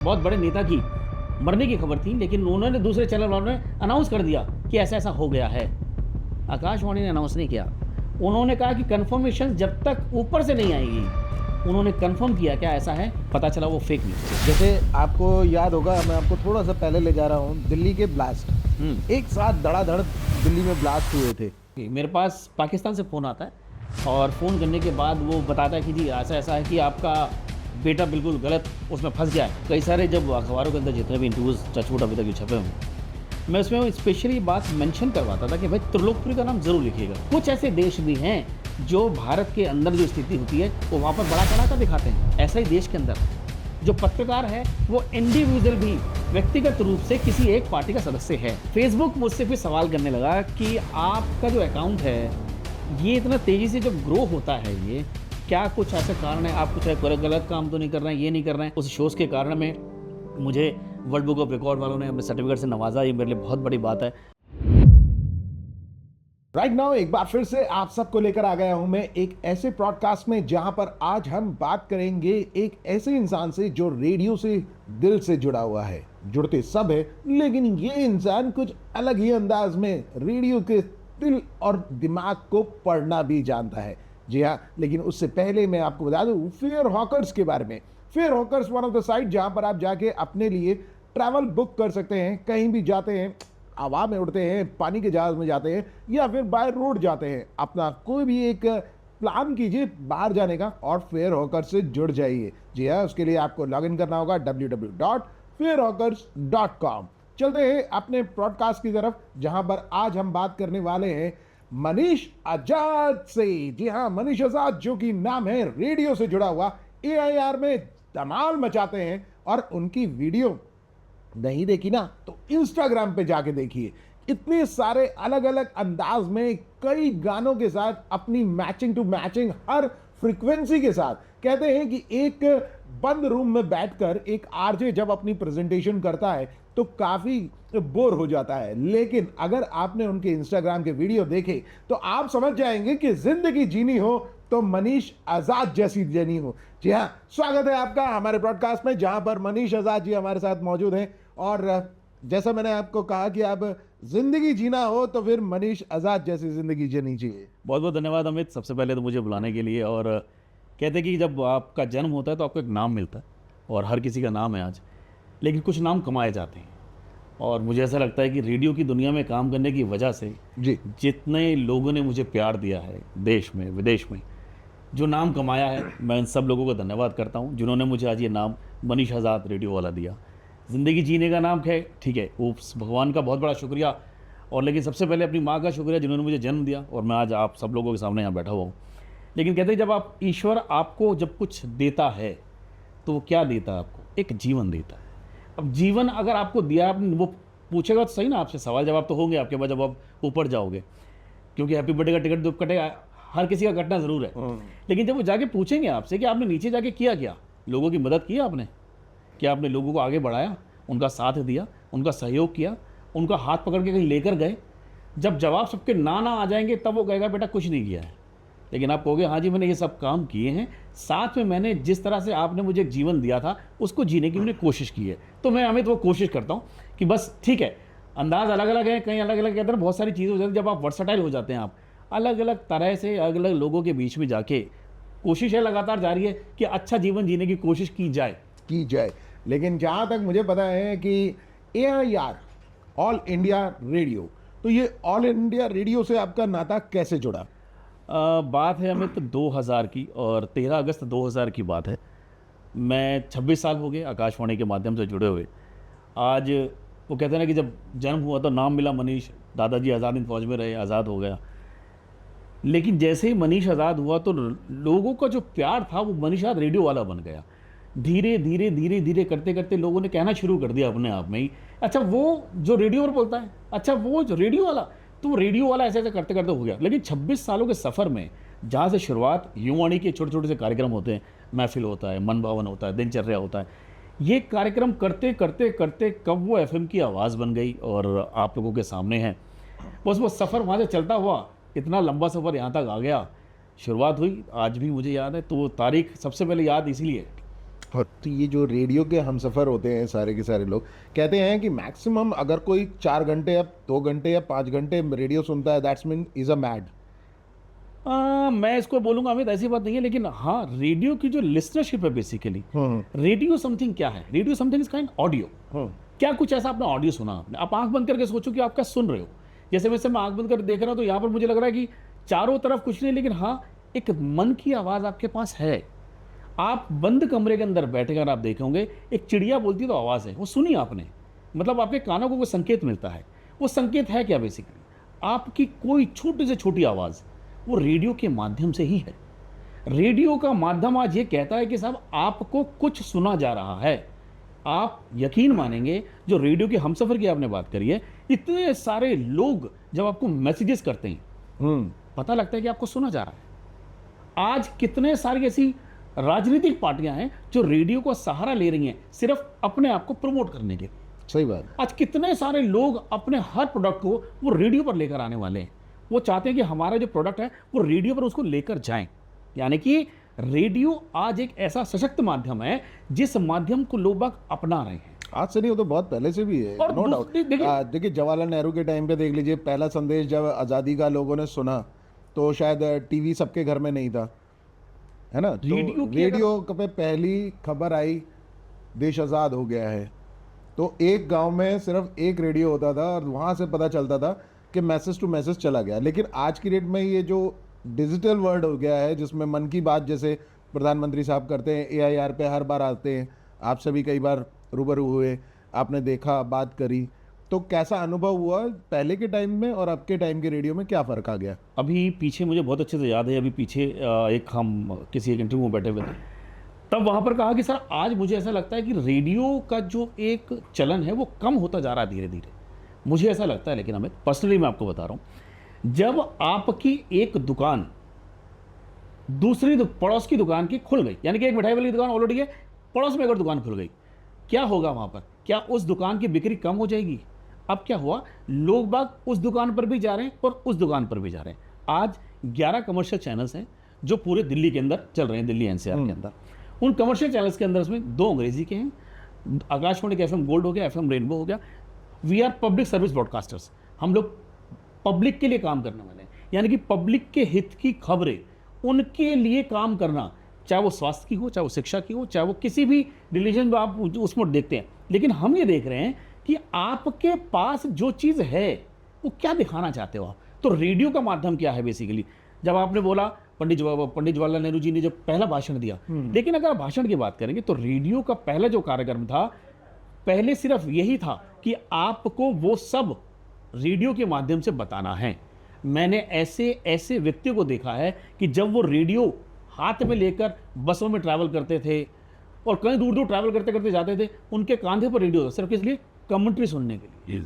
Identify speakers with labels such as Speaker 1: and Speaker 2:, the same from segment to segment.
Speaker 1: बहुत बड़े नेता की मरने की खबर थी, लेकिन उन्होंने दूसरे चैनल वालों ने अनाउंस कर दिया कि ऐसा ऐसा हो गया है। आकाशवाणी ने अनाउंस नहीं किया। उन्होंने कहा कि कंफर्मेशन जब तक ऊपर से नहीं आएगी। उन्होंने कंफर्म किया क्या ऐसा है, पता चला वो फेक न्यूज़।
Speaker 2: जैसे आपको याद होगा, मैं आपको थोड़ा सा पहले ले जा रहा हूँ, दिल्ली के ब्लास्ट एक साथ धड़ाधड़ दिल्ली में ब्लास्ट हुए थे।
Speaker 1: मेरे पास पाकिस्तान से फ़ोन आता है और फ़ोन करने के बाद वो बताता है कि जी ऐसा ऐसा है कि आपका बेटा बिल्कुल गलत उसमें फंस गया है। कई सारे जब अखबारों के अंदर जितने भी इंटरव्यूज़ टचवुड अभी तक जो छपे हों, मैं उसमें स्पेशली बात मेंशन करवाता था कि भाई त्रिलोकपुरी का नाम ज़रूर लिखिएगा। कुछ ऐसे देश भी हैं जो भारत के अंदर जो स्थिति होती है वो वहाँ पर बड़ा कड़ा कर दिखाते हैं। ऐसा ही देश के अंदर जो पत्रकार है वो इंडिविजुअल भी व्यक्तिगत रूप से किसी एक पार्टी का सदस्य है। फेसबुक मुझसे फिर सवाल करने लगा कि आपका जो अकाउंट है ये इतना तेज़ी से जो ग्रो होता है, ये क्या कुछ ऐसा कारण है, आप कुछ गलत काम तो नहीं कर रहे हैं, ये नहीं कर रहे हैं। उस शोज़ के कारण में मुझे वर्ल्ड बुक ऑफ रिकॉर्ड वालों ने अपने सर्टिफिकेट से नवाजा, ये मेरे लिए बहुत बड़ी बात है।
Speaker 2: राइट नाउ एक बार फिर से आप सबको लेकर आ गया हूं मैं एक ऐसे पॉडकास्ट में जहां पर आज हम बात करेंगे एक ऐसे इंसान से जो रेडियो से दिल से जुड़ा हुआ है। जुड़ते सब है, लेकिन ये इंसान कुछ अलग ही अंदाज में रेडियो के दिल और दिमाग को पढ़ना भी जानता है। जी हाँ, लेकिन उससे पहले मैं आपको बता दूं फेयर हॉकर्स के बारे में। Fair hawkers one of the site जहां पर आप जाके अपने लिए ट्रैवल बुक कर सकते हैं। कहीं भी जाते हैं, हवा में उड़ते हैं, पानी के जहाज में जाते हैं या फिर बाय रोड जाते हैं, अपना कोई भी एक प्लान कीजिए बाहर जाने का और फेयर हॉकर से जुड़ जाइए। जी हाँ, उसके लिए आपको लॉग इन करना होगा www.fairhawkers.com। चलते हैं अपने पॉडकास्ट की तरफ, जहां पर आज हम बात करने वाले हैं मनीष आजाद से। जी हाँ, मनीष आजाद जो कि नाम है रेडियो से जुड़ा हुआ, AIR में धमाल मचाते हैं और उनकी वीडियो नहीं देखी ना तो इंस्टाग्राम पे जाके देखिए। इतने सारे अलग अलग अंदाज में कई गानों के साथ अपनी मैचिंग टू मैचिंग हर फ्रीक्वेंसी के साथ, कहते हैं कि एक बंद रूम में बैठकर एक आरजे जब अपनी प्रेजेंटेशन करता है तो काफ़ी बोर हो जाता है, लेकिन अगर आपने उनके इंस्टाग्राम के वीडियो देखे तो आप समझ जाएंगे कि जिंदगी जीनी हो तो मनीष आजाद जैसी जीनी हो। जी हाँ, स्वागत है आपका हमारे ब्रॉडकास्ट में, जहां पर मनीष आजाद जी हमारे साथ मौजूद हैं। और जैसा मैंने आपको कहा कि आप जिंदगी जीना हो तो फिर मनीष आजाद जैसी जिंदगी जीनी चाहिए।
Speaker 1: बहुत बहुत धन्यवाद अमित, सबसे पहले तो मुझे बुलाने के लिए। और कहते हैं कि जब आपका जन्म होता है तो आपको एक नाम मिलता है और हर किसी का नाम है आज, लेकिन कुछ नाम कमाए जाते हैं। और मुझे ऐसा लगता है कि रेडियो की दुनिया में काम करने की वजह से
Speaker 2: जी,
Speaker 1: जितने लोगों ने मुझे प्यार दिया है देश में विदेश में, जो नाम कमाया है, मैं उन सब लोगों को धन्यवाद करता हूं जिन्होंने मुझे आज ये नाम मनीष आज़ाद रेडियो वाला दिया। ज़िंदगी जीने का नाम है, ठीक है, उस भगवान का बहुत बड़ा शुक्रिया। और लेकिन सबसे पहले अपनी माँ का शुक्रिया जिन्होंने मुझे जन्म दिया और मैं आज आप सब लोगों के सामने यहाँ बैठा हुआ हूँ। लेकिन कहते हैं जब आप ईश्वर आपको जब कुछ देता है तो वो क्या देता है आपको? एक जीवन देता है। अब जीवन अगर आपको दिया, आप वो पूछेगा तो सही ना, आपसे सवाल जवाब तो होंगे आपके पास जब आप ऊपर जाओगे, क्योंकि हैप्पी बर्थडे का टिकट तो कटेगा, हर किसी का कटना ज़रूर है। लेकिन जब वो जाके पूछेंगे आपसे कि आपने नीचे जाके किया क्या, लोगों की मदद की आपने, क्या आपने लोगों को आगे बढ़ाया, उनका साथ दिया, उनका सहयोग किया, उनका हाथ पकड़ के कहीं लेकर गए, जब जवाब सबके ना आ जाएंगे तब वो कहेगा बेटा कुछ नहीं किया है। लेकिन आप कहोगे हाँ जी मैंने ये सब काम किए हैं, साथ में मैंने जिस तरह से आपने मुझे एक जीवन दिया था उसको जीने की मैंने कोशिश की है। तो मैं अमित वो कोशिश करता हूँ कि बस ठीक है, अंदाज़ अलग अलग है, कहीं अलग अलग कहते हैं, बहुत सारी चीज़ें हो जाती है। जब आप वर्सटाइल हो जाते हैं, आप अलग अलग तरह से अलग अलग लोगों के बीच में जाके, कोशिश है लगातार जारी है कि अच्छा जीवन जीने की कोशिश की जाए।
Speaker 2: लेकिन जहां तक मुझे पता है कि AIR ऑल इंडिया रेडियो, तो ये ऑल इंडिया रेडियो से आपका नाता कैसे जुड़ा?
Speaker 1: बात है अमित 2000 की और 13 अगस्त 2000 की बात है। मैं 26 साल हो गए आकाशवाणी के माध्यम से जुड़े हुए। आज वो कहते हैं ना कि जब जन्म हुआ तो नाम मिला मनीष, दादाजी आज़ाद हिंद फौज में रहे, आज़ाद हो गया। लेकिन जैसे ही मनीष आज़ाद हुआ तो लोगों का जो प्यार था वो मनीष आज़ाद रेडियो वाला बन गया। धीरे धीरे करते करते लोगों ने कहना शुरू कर दिया अपने आप में ही, अच्छा वो जो रेडियो पर बोलता है, अच्छा वो जो रेडियो वाला, तो वो रेडियो वाला ऐसे ऐसे करते करते हो गया। लेकिन 26 सालों के सफ़र में जहाँ से शुरुआत युवाणी के छोटे छोटे से कार्यक्रम होते हैं, महफिल होता है, मन भावन होता है, दिनचर्या होता है, ये कार्यक्रम करते करते करते कब वो FM की आवाज़ बन गई और आप लोगों के सामने है। बस वो सफ़र वहाँ से चलता हुआ इतना लंबा सफ़र यहाँ तक आ गया। शुरुआत हुई, आज भी मुझे याद है, तो वो तारीख सबसे पहले याद इसीलिए
Speaker 2: और तो ये जो रेडियो के हमसफ़र होते हैं सारे के सारे लोग कहते हैं कि मैक्सिमम अगर कोई 4 घंटे या 2 घंटे या 5 घंटे रेडियो सुनता है that's mean is a mad.
Speaker 1: मैं इसको बोलूँगा अमित, ऐसी बात नहीं है, लेकिन हाँ, रेडियो की जो लिसनरशिप है बेसिकली,
Speaker 2: हम्म
Speaker 1: रेडियो समथिंग क्या है? Radio something is kind audio.
Speaker 2: Hmm
Speaker 1: क्या कुछ ऐसा आपने ऑडियो सुना? आपने, आप आंख बंद करके सोचो कि आप क्या सुन रहे हो। जैसे वैसे मैं आंख बंद कर देख रहा हूँ तो यहाँ पर मुझे लग रहा है कि चारों तरफ कुछ नहीं, लेकिन हाँ, एक मन की आवाज़ आपके पास है। आप बंद कमरे के अंदर बैठे अगर आप देखेंगे, एक चिड़िया बोलती है तो आवाज़ है, वो सुनी आपने, मतलब आपके कानों को कोई संकेत मिलता है। वो संकेत है क्या? बेसिकली आपकी कोई छोटी से छोटी आवाज़, वो रेडियो के माध्यम से ही है। रेडियो का माध्यम आज ये कहता है कि साहब आपको कुछ सुना जा रहा है। आप यकीन मानेंगे, जो रेडियो के हमसफ़र की आपने बात करी है, इतने सारे लोग जब आपको मैसेजेस करते हैं, पता लगता है कि आपको सुना जा रहा है। आज कितने सारी ऐसी राजनीतिक पार्टियां हैं जो रेडियो को सहारा ले रही हैं सिर्फ अपने आप को प्रमोट करने के लिए।
Speaker 2: सही बात।
Speaker 1: आज कितने सारे लोग अपने हर प्रोडक्ट को वो रेडियो पर लेकर आने वाले हैं। वो चाहते हैं कि हमारा जो प्रोडक्ट है वो रेडियो पर उसको लेकर जाएं। यानी कि रेडियो आज एक ऐसा सशक्त माध्यम है जिस माध्यम को लोग बाग अपना रहे हैं।
Speaker 2: आज से नहीं, वो तो बहुत पहले से भी है,
Speaker 1: और
Speaker 2: नो डाउट। देखिए जवाहरलाल नेहरू के टाइम पे देख लीजिए, पहला संदेश जब आज़ादी का लोगों ने सुना तो शायद टीवी सबके घर में नहीं था, है ना। तो रेडियो पे पहली खबर आई देश आज़ाद हो गया है, तो एक गांव में सिर्फ एक रेडियो होता था और वहाँ से पता चलता था कि मैसेज टू मैसेज चला गया। लेकिन आज की डेट में ये जो डिजिटल वर्ल्ड हो गया है, जिसमें मन की बात जैसे प्रधानमंत्री साहब करते हैं, AIR पे हर बार आते हैं, आप सभी कई बार रूबरू हुए, आपने देखा, बात करी, तो कैसा अनुभव हुआ पहले के टाइम में और अब के टाइम के रेडियो में, क्या फ़र्क आ गया?
Speaker 1: अभी पीछे मुझे बहुत अच्छे से याद है, अभी पीछे एक हम किसी एक इंटरव्यू में बैठे हुए थे, तब वहाँ पर कहा कि सर आज मुझे ऐसा लगता है कि रेडियो का जो एक चलन है वो कम होता जा रहा है धीरे धीरे। मुझे ऐसा लगता है, लेकिन अमित पर्सनली मैं आपको बता रहा हूँ, जब आपकी एक दुकान दूसरी पड़ोस की दुकान की खुल गई, यानी कि एक मिठाई वाली दुकान ऑलरेडी है, पड़ोस में अगर दुकान खुल गई, क्या होगा वहाँ पर? क्या उस दुकान की बिक्री कम हो जाएगी? अब क्या हुआ, लोग बाग उस दुकान पर भी जा रहे हैं और उस दुकान पर भी जा रहे हैं। आज 11 कमर्शियल चैनल्स हैं जो पूरे दिल्ली के अंदर चल रहे हैं, दिल्ली NCR के अंदर। उन कमर्शियल चैनल्स के अंदर उसमें 2 अंग्रेजी के हैं, आकाशवाणी के FM गोल्ड हो गया, FM रेनबो हो गया। We are public service broadcasters, हम लोग पब्लिक के लिए काम करने वाले हैं, यानी कि पब्लिक के हित की खबरें उनके लिए काम करना, चाहे वो स्वास्थ्य की हो, चाहे वो शिक्षा की हो, चाहे वो किसी भी रिलीजन में आप उसमें देखते हैं। लेकिन हम ये देख रहे हैं कि आपके पास जो चीज़ है वो क्या दिखाना चाहते हो आप। तो रेडियो का माध्यम क्या है बेसिकली? जब आपने बोला पंडित जवाहरलाल नेहरू जी ने जब पहला भाषण दिया, लेकिन अगर भाषण की बात करेंगे तो रेडियो का पहला जो कार्यक्रम था, पहले सिर्फ यही था कि आपको वो सब रेडियो के माध्यम से बताना है। मैंने ऐसे ऐसे व्यक्तियों को देखा है कि जब वो रेडियो हाथ में लेकर बसों में ट्रैवल करते थे और कहीं दूर दूर ट्रैवल करते करते जाते थे, उनके कांधे पर रेडियो था, सिर्फ किस लिए? कमेंट्री सुनने के लिए।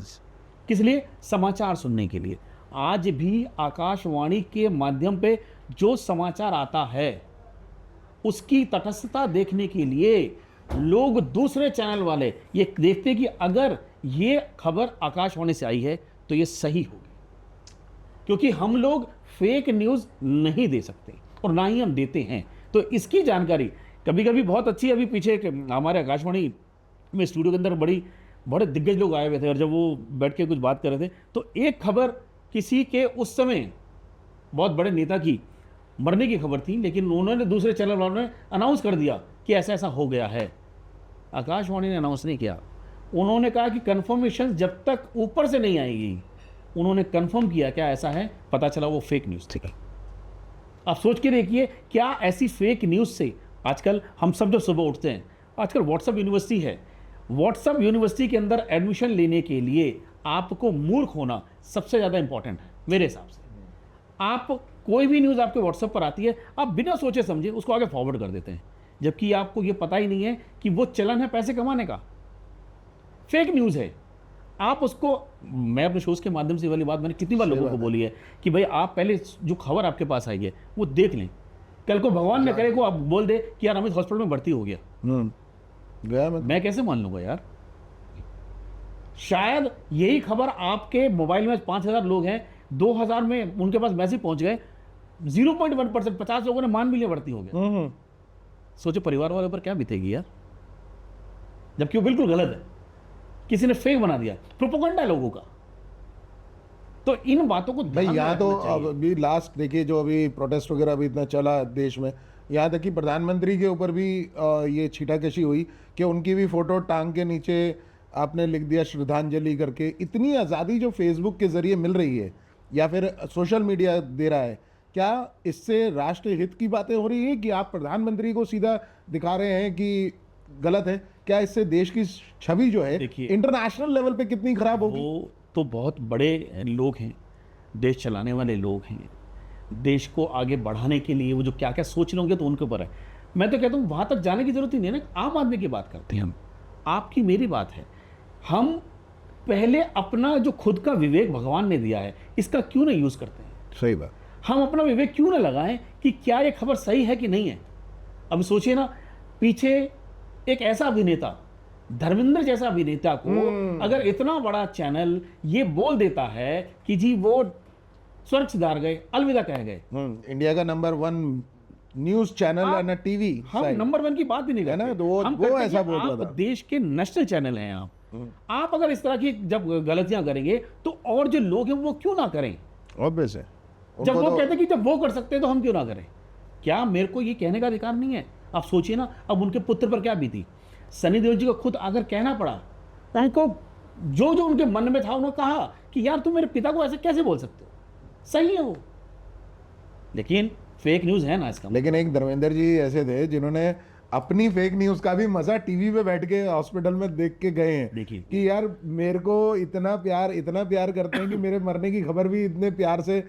Speaker 1: किस लिए? समाचार सुनने के लिए। आज भी आकाशवाणी के माध्यम पे जो समाचार आता है उसकी तटस्थता देखने के लिए लोग, दूसरे चैनल वाले ये देखते हैं कि अगर ये खबर आकाशवाणी से आई है तो ये सही होगी, क्योंकि हम लोग फेक न्यूज़ नहीं दे सकते और ना ही हम देते हैं। तो इसकी जानकारी कभी कभी बहुत अच्छी, अभी पीछे हमारे आकाशवाणी में स्टूडियो के अंदर बड़े दिग्गज लोग आए हुए थे और जब वो बैठ के कुछ बात कर रहे थे तो एक खबर किसी के उस समय बहुत बड़े नेता की मरने की खबर थी, लेकिन उन्होंने दूसरे चैनल वालों ने अनाउंस कर दिया कि ऐसा ऐसा हो गया है। आकाशवाणी ने अनाउंस नहीं किया, उन्होंने कहा कि कन्फर्मेशन जब तक ऊपर से नहीं आएगी, उन्होंने कंफर्म किया क्या ऐसा है, पता चला वो फेक न्यूज़ थी। आप सोच के देखिए, क्या ऐसी फेक न्यूज़ से आजकल हम सब जब सुबह उठते हैं, आजकल व्हाट्सएप यूनिवर्सिटी है, व्हाट्सएप यूनिवर्सिटी के अंदर एडमिशन लेने के लिए आपको मूर्ख होना सबसे ज़्यादा इंपॉर्टेंट है मेरे हिसाब से। आप कोई भी न्यूज़ आपके व्हाट्सएप पर आती है, आप बिना सोचे समझे उसको आगे फॉरवर्ड कर देते हैं, जबकि आपको ये पता ही नहीं है कि वो चलन है पैसे कमाने का, फेक न्यूज़ है। आप उसको, मैं अपने शोज़ के माध्यम से वाली बात मैंने कितनी बार लोगों को बोली है कि भाई आप पहले जो खबर आपके पास आई है वो देख लें, कल को भगवान न करे को आप बोल दे कि यार अमित हॉस्पिटल में भर्ती हो गया, मैं कैसे मान लूँगा यार। शायद यही खबर आपके मोबाइल में 5000 लोग हैं, 2000 में उनके पास मैसेज पहुंच गए, 0.1%, 50 लोगों ने मान भी लिया भर्ती हो गया। सोचो परिवार वालों पर क्या बीतेगी यार, जबकि वो बिल्कुल गलत है, किसी ने फेक बना दिया, प्रोपोगंडा है लोगों का। तो इन बातों को
Speaker 2: भाई
Speaker 1: ध्यान में
Speaker 2: यहाँ तो
Speaker 1: रखना चाहिए।
Speaker 2: अभी लास्ट देखिए, जो अभी प्रोटेस्ट वगैरह अभी इतना चला देश में, यहाँ तक कि प्रधानमंत्री के ऊपर भी ये छीटाकशी हुई कि उनकी भी फोटो टांग के नीचे आपने लिख दिया श्रद्धांजलि करके। इतनी आज़ादी जो फेसबुक के जरिए मिल रही है या फिर सोशल मीडिया दे रहा है, क्या इससे राष्ट्र हित की बातें हो रही है कि आप प्रधानमंत्री को सीधा दिखा रहे हैं कि गलत है? क्या इससे देश की छवि जो है
Speaker 1: देखिए,
Speaker 2: इंटरनेशनल लेवल पे कितनी खराब होगी?
Speaker 1: वो तो बहुत बड़े लोग हैं, देश चलाने वाले लोग हैं, देश को आगे बढ़ाने के लिए वो जो क्या क्या सोच रहे होंगे तो उनके ऊपर है। मैं तो कहता हूँ वहाँ तक जाने की जरूरत ही नहीं है ना, आम आदमी की बात करते हैं हम, आपकी मेरी बात है। हम पहले अपना जो खुद का विवेक भगवान ने दिया है, इसका क्यों ना यूज़ करते हैं?
Speaker 2: सही बात।
Speaker 1: हम अपना विवेक क्यों ना लगाएं कि क्या ये खबर सही है कि नहीं है? अब सोचिए ना, पीछे एक ऐसा अभिनेता, धर्मेंद्र जैसा अभिनेता को अगर इतना बड़ा चैनल ये बोल देता है कि जी वो स्वर्ग सिधार गए, अलविदा कह गए।
Speaker 2: इंडिया का नंबर 1 न्यूज चैनल है ना, टीवी
Speaker 1: हम नंबर 1 की बात ही नहीं
Speaker 2: है
Speaker 1: करते
Speaker 2: ना, तो
Speaker 1: हम
Speaker 2: वो
Speaker 1: कहते हैं
Speaker 2: ऐसा
Speaker 1: कि
Speaker 2: बोल रहा
Speaker 1: आप
Speaker 2: था।
Speaker 1: देश के नेशनल चैनल हैं आप अगर इस तरह की जब गलतियां करेंगे तो और जो लोग हैं वो क्यों ना करें?
Speaker 2: ऑब्वियस है।
Speaker 1: जब वो कहते हैं कि जब वो कर सकते हैं तो हम क्यों ना करें? क्या मेरे को ये कहने का अधिकार नहीं है? आप सोचिए ना, अब उनके पुत्र पर क्या बीती। सनी देओल जी को खुद अगर कहना पड़ा, उनको जो जो उनके मन में था उन्होंने कहा कि यार तुम मेरे पिता को ऐसे कैसे बोल सकते हो, सही है वो, लेकिन फेक न्यूज है ना इसका।
Speaker 2: लेकिन एक धर्मेंद्र जी ऐसे थे जिन्होंने अपनी फेक न्यूज का भी मजा टीवी पे बैठ के हॉस्पिटल में देख के गए हैं
Speaker 1: देखिए,
Speaker 2: कि यार मेरे को इतना प्यार करते हैं कि मेरे मरने की खबर भी इतने प्यार से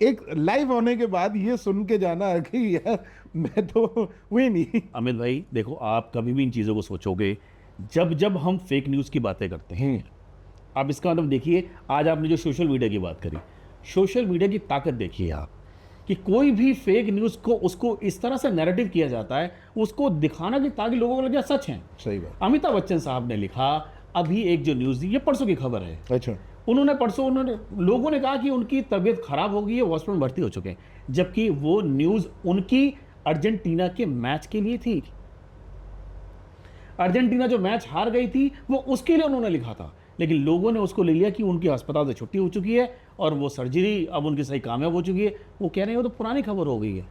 Speaker 2: एक लाइव होने के बाद ये सुन के जाना कि यार मैं तो वही नहीं।
Speaker 1: अमित भाई देखो, आप कभी भी इन चीज़ों को सोचोगे जब जब हम फेक न्यूज़ की बातें करते हैं। आप इसका मतलब देखिए, आज आपने जो सोशल मीडिया की बात करी, सोशल मीडिया की ताकत देखिए आप, कि कोई भी फेक न्यूज़ को उसको इस तरह से नैरेटिव किया जाता है, उसको दिखाना कि ताकि लोगों को लगे सच है।
Speaker 2: सही बात।
Speaker 1: अमिताभ बच्चन साहब ने लिखा अभी एक जो न्यूज़ दी, ये परसों की खबर है,
Speaker 2: अच्छा।
Speaker 1: उन्होंने लोगों ने कहा कि उनकी तबीयत खराब हो गई है, हॉस्पिटल में भर्ती हो चुके हैं, जबकि वो न्यूज़ उनकी अर्जेंटीना के मैच के लिए थी। अर्जेंटीना जो मैच हार गई थी वो उसके लिए उन्होंने लिखा था, लेकिन लोगों ने उसको ले लिया कि उनकी अस्पताल से छुट्टी हो चुकी है और वो सर्जरी अब उनकी सही कामयाब हो चुकी है। वो कह रहे हैं वो तो पुरानी खबर हो गई है।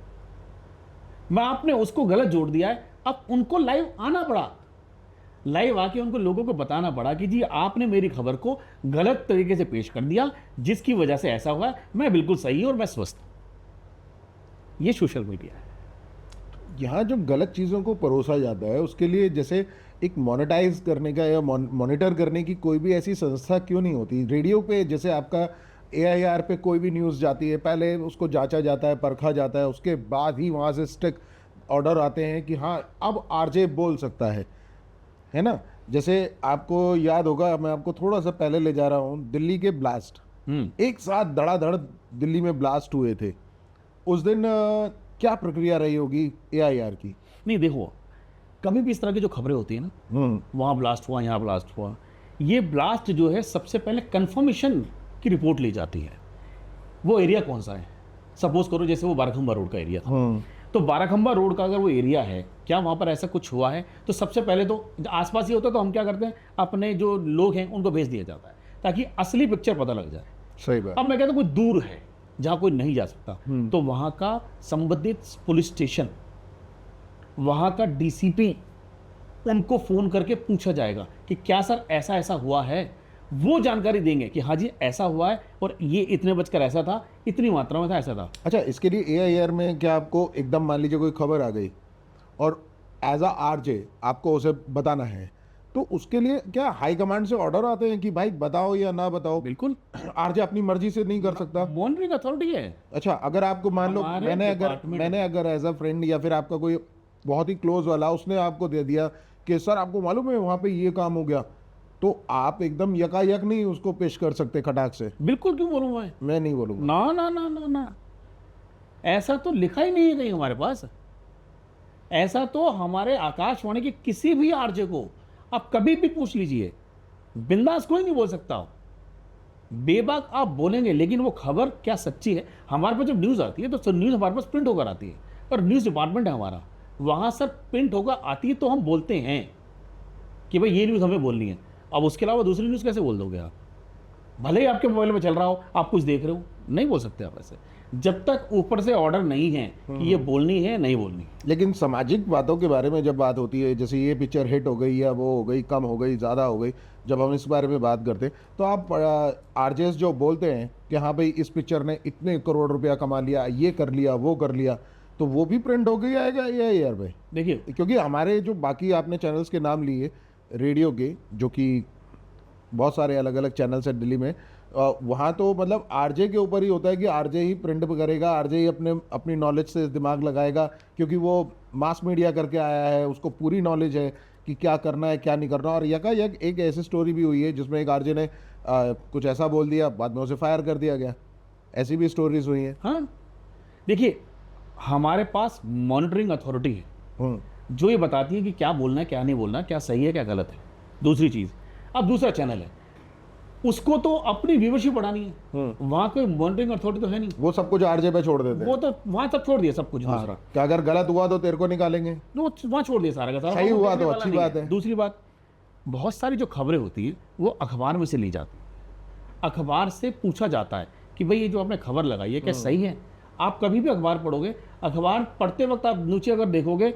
Speaker 1: मैं आपने उसको गलत जोड़ दिया है, अब उनको लाइव आना पड़ा, लाइव आके उनको लोगों को बताना पड़ा कि जी आपने मेरी खबर को गलत तरीके से पेश कर दिया, जिसकी वजह से ऐसा हुआ, मैं बिल्कुल सही हूं और मैं स्वस्थ हूं। ये सोशल मीडिया है।
Speaker 2: यहाँ जो गलत चीज़ों को परोसा जाता है उसके लिए जैसे एक मोनेटाइज करने का या मॉनिटर करने की कोई भी ऐसी संस्था क्यों नहीं होती? रेडियो पे जैसे आपका AIR पे कोई भी न्यूज़ जाती है, पहले उसको जांचा जाता है, परखा जाता है, उसके बाद ही वहाँ से स्ट्रिक्ट ऑर्डर आते हैं कि हाँ अब RJ बोल सकता है ना। जैसे आपको याद होगा, मैं आपको थोड़ा सा पहले ले जा रहा हूँ, दिल्ली के ब्लास्ट, एक साथ धड़ाधड़ दिल्ली में ब्लास्ट हुए थे उस दिन। क्या प्रक्रिया रही होगी AIR की?
Speaker 1: नहीं देखो, कभी भी इस तरह की जो खबरें होती है ना, वहाँ ब्लास्ट हुआ, यहाँ ब्लास्ट हुआ, ये ब्लास्ट जो है सबसे पहले कंफर्मेशन की रिपोर्ट ली जाती है। वो एरिया कौन सा है? सपोज करो जैसे वो बाराखंबा रोड का एरिया था, तो बाराखंबा रोड का अगर वो एरिया है, क्या वहाँ पर ऐसा कुछ हुआ है? तो सबसे पहले तो आसपास ही होता है, तो हम क्या करते हैं, अपने जो लोग हैं उनको भेज दिया जाता है ताकि असली पिक्चर पता लग जाए।
Speaker 2: सही बात।
Speaker 1: अब मैं कहता हूँ कोई दूर है जहाँ कोई नहीं जा सकता, तो वहाँ का संबंधित पुलिस स्टेशन, वहाँ का DCP, उनको फ़ोन करके पूछा जाएगा कि क्या सर ऐसा ऐसा हुआ है। वो जानकारी देंगे कि हाँ जी ऐसा हुआ है और ये इतने बजकर ऐसा था, इतनी मात्रा में था, ऐसा था।
Speaker 2: अच्छा, इसके लिए AIR में क्या आपको एकदम मान लीजिए कोई खबर आ गई और एज अ RJ आपको उसे बताना है, तो उसके लिए क्या हाई कमांड से ऑर्डर आते हैं कि भाई बताओ या ना बताओ?
Speaker 1: बिल्कुल,
Speaker 2: RJ अपनी मर्जी से नहीं कर सकता।
Speaker 1: मॉनिटरिंग अथॉरिटी है।
Speaker 2: अच्छा, अगर आपको मान लो
Speaker 1: हमारे
Speaker 2: मैंने अगर एज अ फ्रेंड या फिर आपका कोई बहुत ही क्लोज वाला उसने आपको दे दिया कि सर आपको मालूम है वहाँ पे ये काम हो गया, तो आप एकदम यकायक नहीं उसको पेश कर सकते खटाक से?
Speaker 1: बिल्कुल, क्यों बोलूँ
Speaker 2: मैं नहीं बोलूँगा।
Speaker 1: ना ना ना ना ना, ऐसा तो लिखा ही नहीं है कहीं हमारे पास। ऐसा तो हमारे आकाशवाणी के किसी भी RJ को आप कभी भी पूछ लीजिए, बिंदास कोई नहीं बोल सकता हो। बेबाक आप बोलेंगे, लेकिन वो खबर क्या सच्ची है? हमारे पास जब न्यूज़ आती है तो न्यूज़ हमारे पास प्रिंट होकर आती है और न्यूज़ डिपार्टमेंट है हमारा, वहाँ सर प्रिंट होगा आती है तो हम बोलते हैं कि भाई ये न्यूज़ हमें बोलनी है। अब उसके अलावा दूसरी न्यूज़ कैसे बोल दोगे आप? भले ही आपके मोबाइल में चल रहा हो, आप कुछ देख रहे हो, नहीं बोल सकते आप ऐसे, जब तक ऊपर से ऑर्डर नहीं है कि ये बोलनी है नहीं बोलनी है।
Speaker 2: लेकिन सामाजिक बातों के बारे में जब बात होती है, जैसे ये पिक्चर हिट हो गई या वो हो गई, कम हो गई, ज़्यादा हो गई, जब हम इस बारे में बात करते हैं तो आप आरजेएस जो बोलते हैं कि हाँ भाई इस पिक्चर ने इतने करोड़ रुपया कमा लिया, ये कर लिया, वो कर लिया, तो वो भी प्रिंट हो गई आएगा या यार भाई?
Speaker 1: देखिए
Speaker 2: क्योंकि हमारे जो बाकी आपने चैनल्स के नाम लिए रेडियो के, जो कि बहुत सारे अलग अलग चैनल्स हैं दिल्ली में, वहाँ तो मतलब आरजे के ऊपर ही होता है कि आरजे ही प्रिंट करेगा, आरजे ही अपनी नॉलेज से दिमाग लगाएगा, क्योंकि वो मास मीडिया करके आया है, उसको पूरी नॉलेज है कि क्या करना है क्या नहीं करना। और यकायक एक ऐसी स्टोरी भी हुई है जिसमें एक आरजे ने कुछ ऐसा बोल दिया, बाद में उसे फायर कर दिया गया। ऐसी भी स्टोरीज हुई हैं।
Speaker 1: हाँ, देखिए हमारे पास मॉनिटरिंग अथॉरिटी है
Speaker 2: हम्म।
Speaker 1: जो ये बताती है कि क्या बोलना है क्या नहीं बोलना है, क्या सही है क्या गलत है। दूसरी चीज़, अब दूसरा चैनल है, उसको तो अपनी व्यूवरशिप बढ़ानी है, वहाँ कोई मॉनिटरिंग अथॉरिटी तो है नहीं,
Speaker 2: वो सब कुछ आरजे पे छोड़ देते हैं।
Speaker 1: वो तो वहाँ सब छोड़ दिया सब कुछ। दूसरा
Speaker 2: कि अगर गलत हुआ तो तेरे को निकालेंगे,
Speaker 1: वो वहाँ छोड़ दिया सारा का सारा,
Speaker 2: सही
Speaker 1: वो
Speaker 2: हुआ
Speaker 1: देखने
Speaker 2: तो
Speaker 1: वाला
Speaker 2: अच्छी
Speaker 1: नहीं
Speaker 2: बात है।
Speaker 1: दूसरी बात, बहुत सारी जो खबरें होती है वो अखबार में से ली जाती है, अखबार से पूछा जाता है कि भाई ये जो आपने खबर लगाई है क्या सही है। आप कभी भी अखबार पढ़ोगे, अखबार पढ़ते वक्त आप नीचे अगर देखोगे,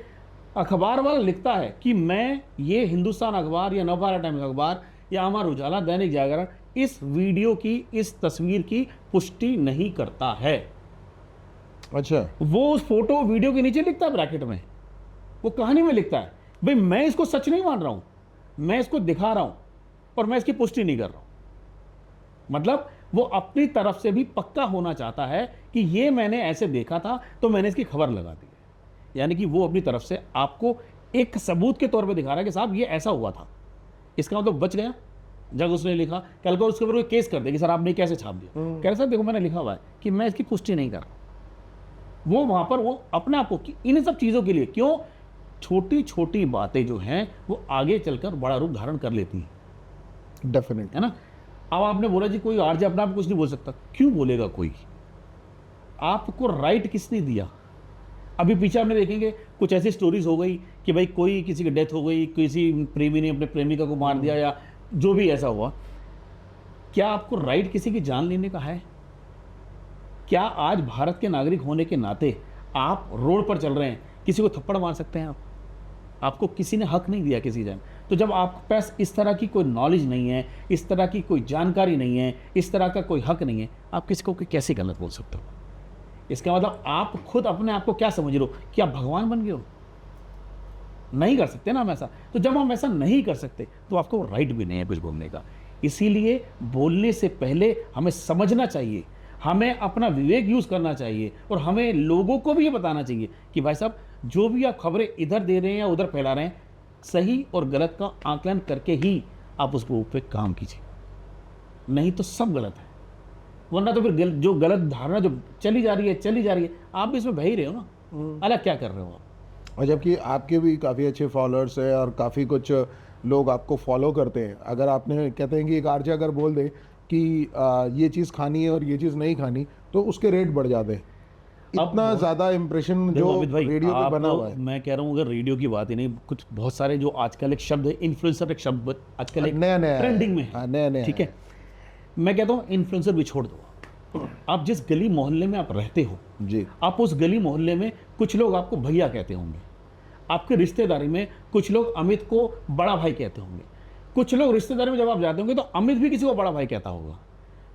Speaker 1: अखबार वाला लिखता है कि मैं ये हिंदुस्तान अखबार या नवभारत टाइम्स अखबार या अमर उजाला, दैनिक जागरण इस वीडियो की, इस तस्वीर की पुष्टि नहीं करता है।
Speaker 2: अच्छा,
Speaker 1: वो उस फोटो वीडियो के नीचे लिखता है ब्रैकेट में, वो कहानी में लिखता है भाई मैं इसको सच नहीं मान रहा हूं, मैं इसको दिखा रहा हूं और मैं इसकी पुष्टि नहीं कर रहा हूं। मतलब वो अपनी तरफ से भी पक्का होना चाहता है कि ये मैंने ऐसे देखा था तो मैंने इसकी खबर लगा दी है। यानी कि वो अपनी तरफ से आपको एक सबूत के तौर पे दिखा रहा है कि साहब ये ऐसा हुआ था। इसका मतलब बच गया। जब उसने लिखा, कल को उसके ऊपर कोई केस कर दे कि सर आपने कैसे छाप दिया, कह रहे सर देखो मैंने लिखा हुआ है कि मैं इसकी पुष्टि नहीं कर रहा। वो वहां पर वो अपने आप को इन सब चीज़ों के लिए, क्यों, छोटी छोटी बातें जो हैं वो आगे चलकर बड़ा रूप धारण कर लेती हैं,
Speaker 2: डेफिनेट
Speaker 1: है ना। अब आपने बोला जी कोई आरजे अपने आप कुछ नहीं बोल सकता, क्यों बोलेगा कोई? आपको राइट किसने दिया? अभी पीछे आपने देखेंगे कुछ ऐसी स्टोरीज हो गई कि भाई कोई किसी की डेथ हो गई, किसी प्रेमी ने अपने प्रेमिका को मार दिया या जो भी ऐसा हुआ, क्या आपको राइट किसी की जान लेने का है? क्या आज भारत के नागरिक होने के नाते आप रोड पर चल रहे हैं, किसी को थप्पड़ मार सकते हैं आप? आपको किसी ने हक नहीं दिया किसी जान। तो जब आपके पास इस तरह की कोई नॉलेज नहीं है, इस तरह की कोई जानकारी नहीं है, इस तरह का कोई हक नहीं है, आप किसी को कैसे गलत बोल सकते हो? इसका मतलब आप खुद अपने आप को क्या समझ रहे हो कि आप भगवान बन गए हो? नहीं कर सकते ना हम ऐसा। तो जब हम ऐसा नहीं कर सकते तो आपको राइट भी नहीं है कुछ बोलने का। इसीलिए बोलने से पहले हमें समझना चाहिए, हमें अपना विवेक यूज करना चाहिए और हमें लोगों को भी ये बताना चाहिए कि भाई साहब जो भी आप खबरें इधर दे रहे हैं या उधर फैला रहे हैं, सही और गलत का आकलन करके ही आप उसको ऊपर काम कीजिए, नहीं तो सब गलत है। वरना तो फिर जो गलत धारणा जो चली जा रही है, आप भी इसमें बह ही रहे हो ना, अलग क्या कर रहे हो आप।
Speaker 2: और जबकि आपके भी काफ़ी अच्छे फॉलोअर्स हैं और काफ़ी कुछ लोग आपको फॉलो करते हैं। अगर आपने कहते हैं कि एक आरजे अगर बोल दे कि ये चीज़ खानी है और ये चीज़ नहीं खानी, तो उसके रेट बढ़ जाते हैं। इतना ज़्यादा इम्प्रेशन जो
Speaker 1: अमित भाई,
Speaker 2: रेडियो पे बना हुआ है।
Speaker 1: मैं कह रहा हूँ अगर रेडियो की बात ही नहीं, कुछ बहुत सारे जो आजकल एक शब्द है इन्फ्लुएंसर, एक शब्द आजकल एक
Speaker 2: नया नया
Speaker 1: ट्रेंडिंग में है,
Speaker 2: नया नया
Speaker 1: ठीक है। मैं कहता हूँ इन्फ्लुएंसर भी छोड़ दो। आप जिस गली मोहल्ले में आप रहते हो
Speaker 2: जी,
Speaker 1: आप उस गली मोहल्ले में कुछ लोग आपको भैया कहते होंगे, आपके रिश्तेदारी में कुछ लोग अमित को बड़ा भाई कहते होंगे, कुछ लोग रिश्तेदारी में जब आप जाते होंगे तो अमित भी किसी को बड़ा भाई कहता होगा।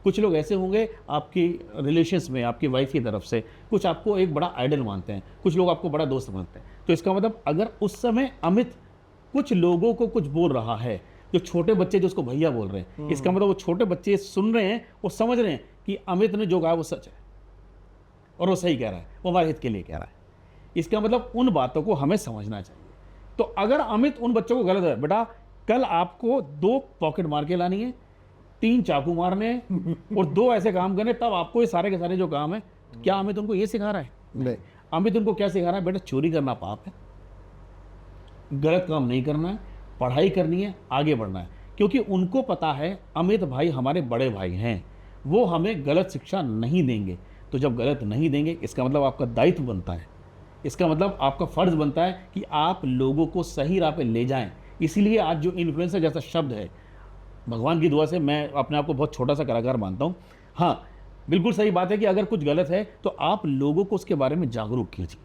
Speaker 1: कुछ लोग ऐसे होंगे आपकी रिलेशंस में, आपकी वाइफ की तरफ से कुछ आपको एक बड़ा आइडल मानते हैं, कुछ लोग आपको बड़ा दोस्त मानते हैं। तो इसका मतलब अगर उस समय अमित कुछ लोगों को कुछ बोल रहा है, जो छोटे बच्चे जो उसको भैया बोल रहे हैं, इसका मतलब वो छोटे बच्चे सुन रहे हैं, वो समझ रहे हैं कि अमित ने जो कहा वो सच है और वो सही कह रहा है, वो हमारे हित के लिए कह रहा है। इसका मतलब उन बातों को हमें समझना चाहिए। तो अगर अमित उन बच्चों को गलत है, बेटा कल आपको 2 पॉकेट मार के लानी है, 3 चाकू मारने हैं और 2 ऐसे काम करने, तब आपको ये सारे के सारे जो काम है, क्या अमित उनको ये सिखा रहा है?
Speaker 2: नहीं,
Speaker 1: अमित उनको क्या सिखा रहा है? बेटा चोरी करना पाप है, गलत काम नहीं करना है, पढ़ाई करनी है, आगे बढ़ना है। क्योंकि उनको पता है अमित भाई हमारे बड़े भाई हैं, वो हमें गलत शिक्षा नहीं देंगे। तो जब गलत नहीं देंगे, इसका मतलब आपका दायित्व बनता है इसका मतलब आपका फ़र्ज़ बनता है कि आप लोगों को सही राह पे ले जाएं। इसीलिए आज जो इन्फ्लुएंसर जैसा शब्द है, भगवान की दुआ से मैं अपने आप को बहुत छोटा सा कलाकार मानता हूँ। हाँ, बिल्कुल सही बात है कि अगर कुछ गलत है तो आप लोगों को उसके बारे में जागरूक कीजिए।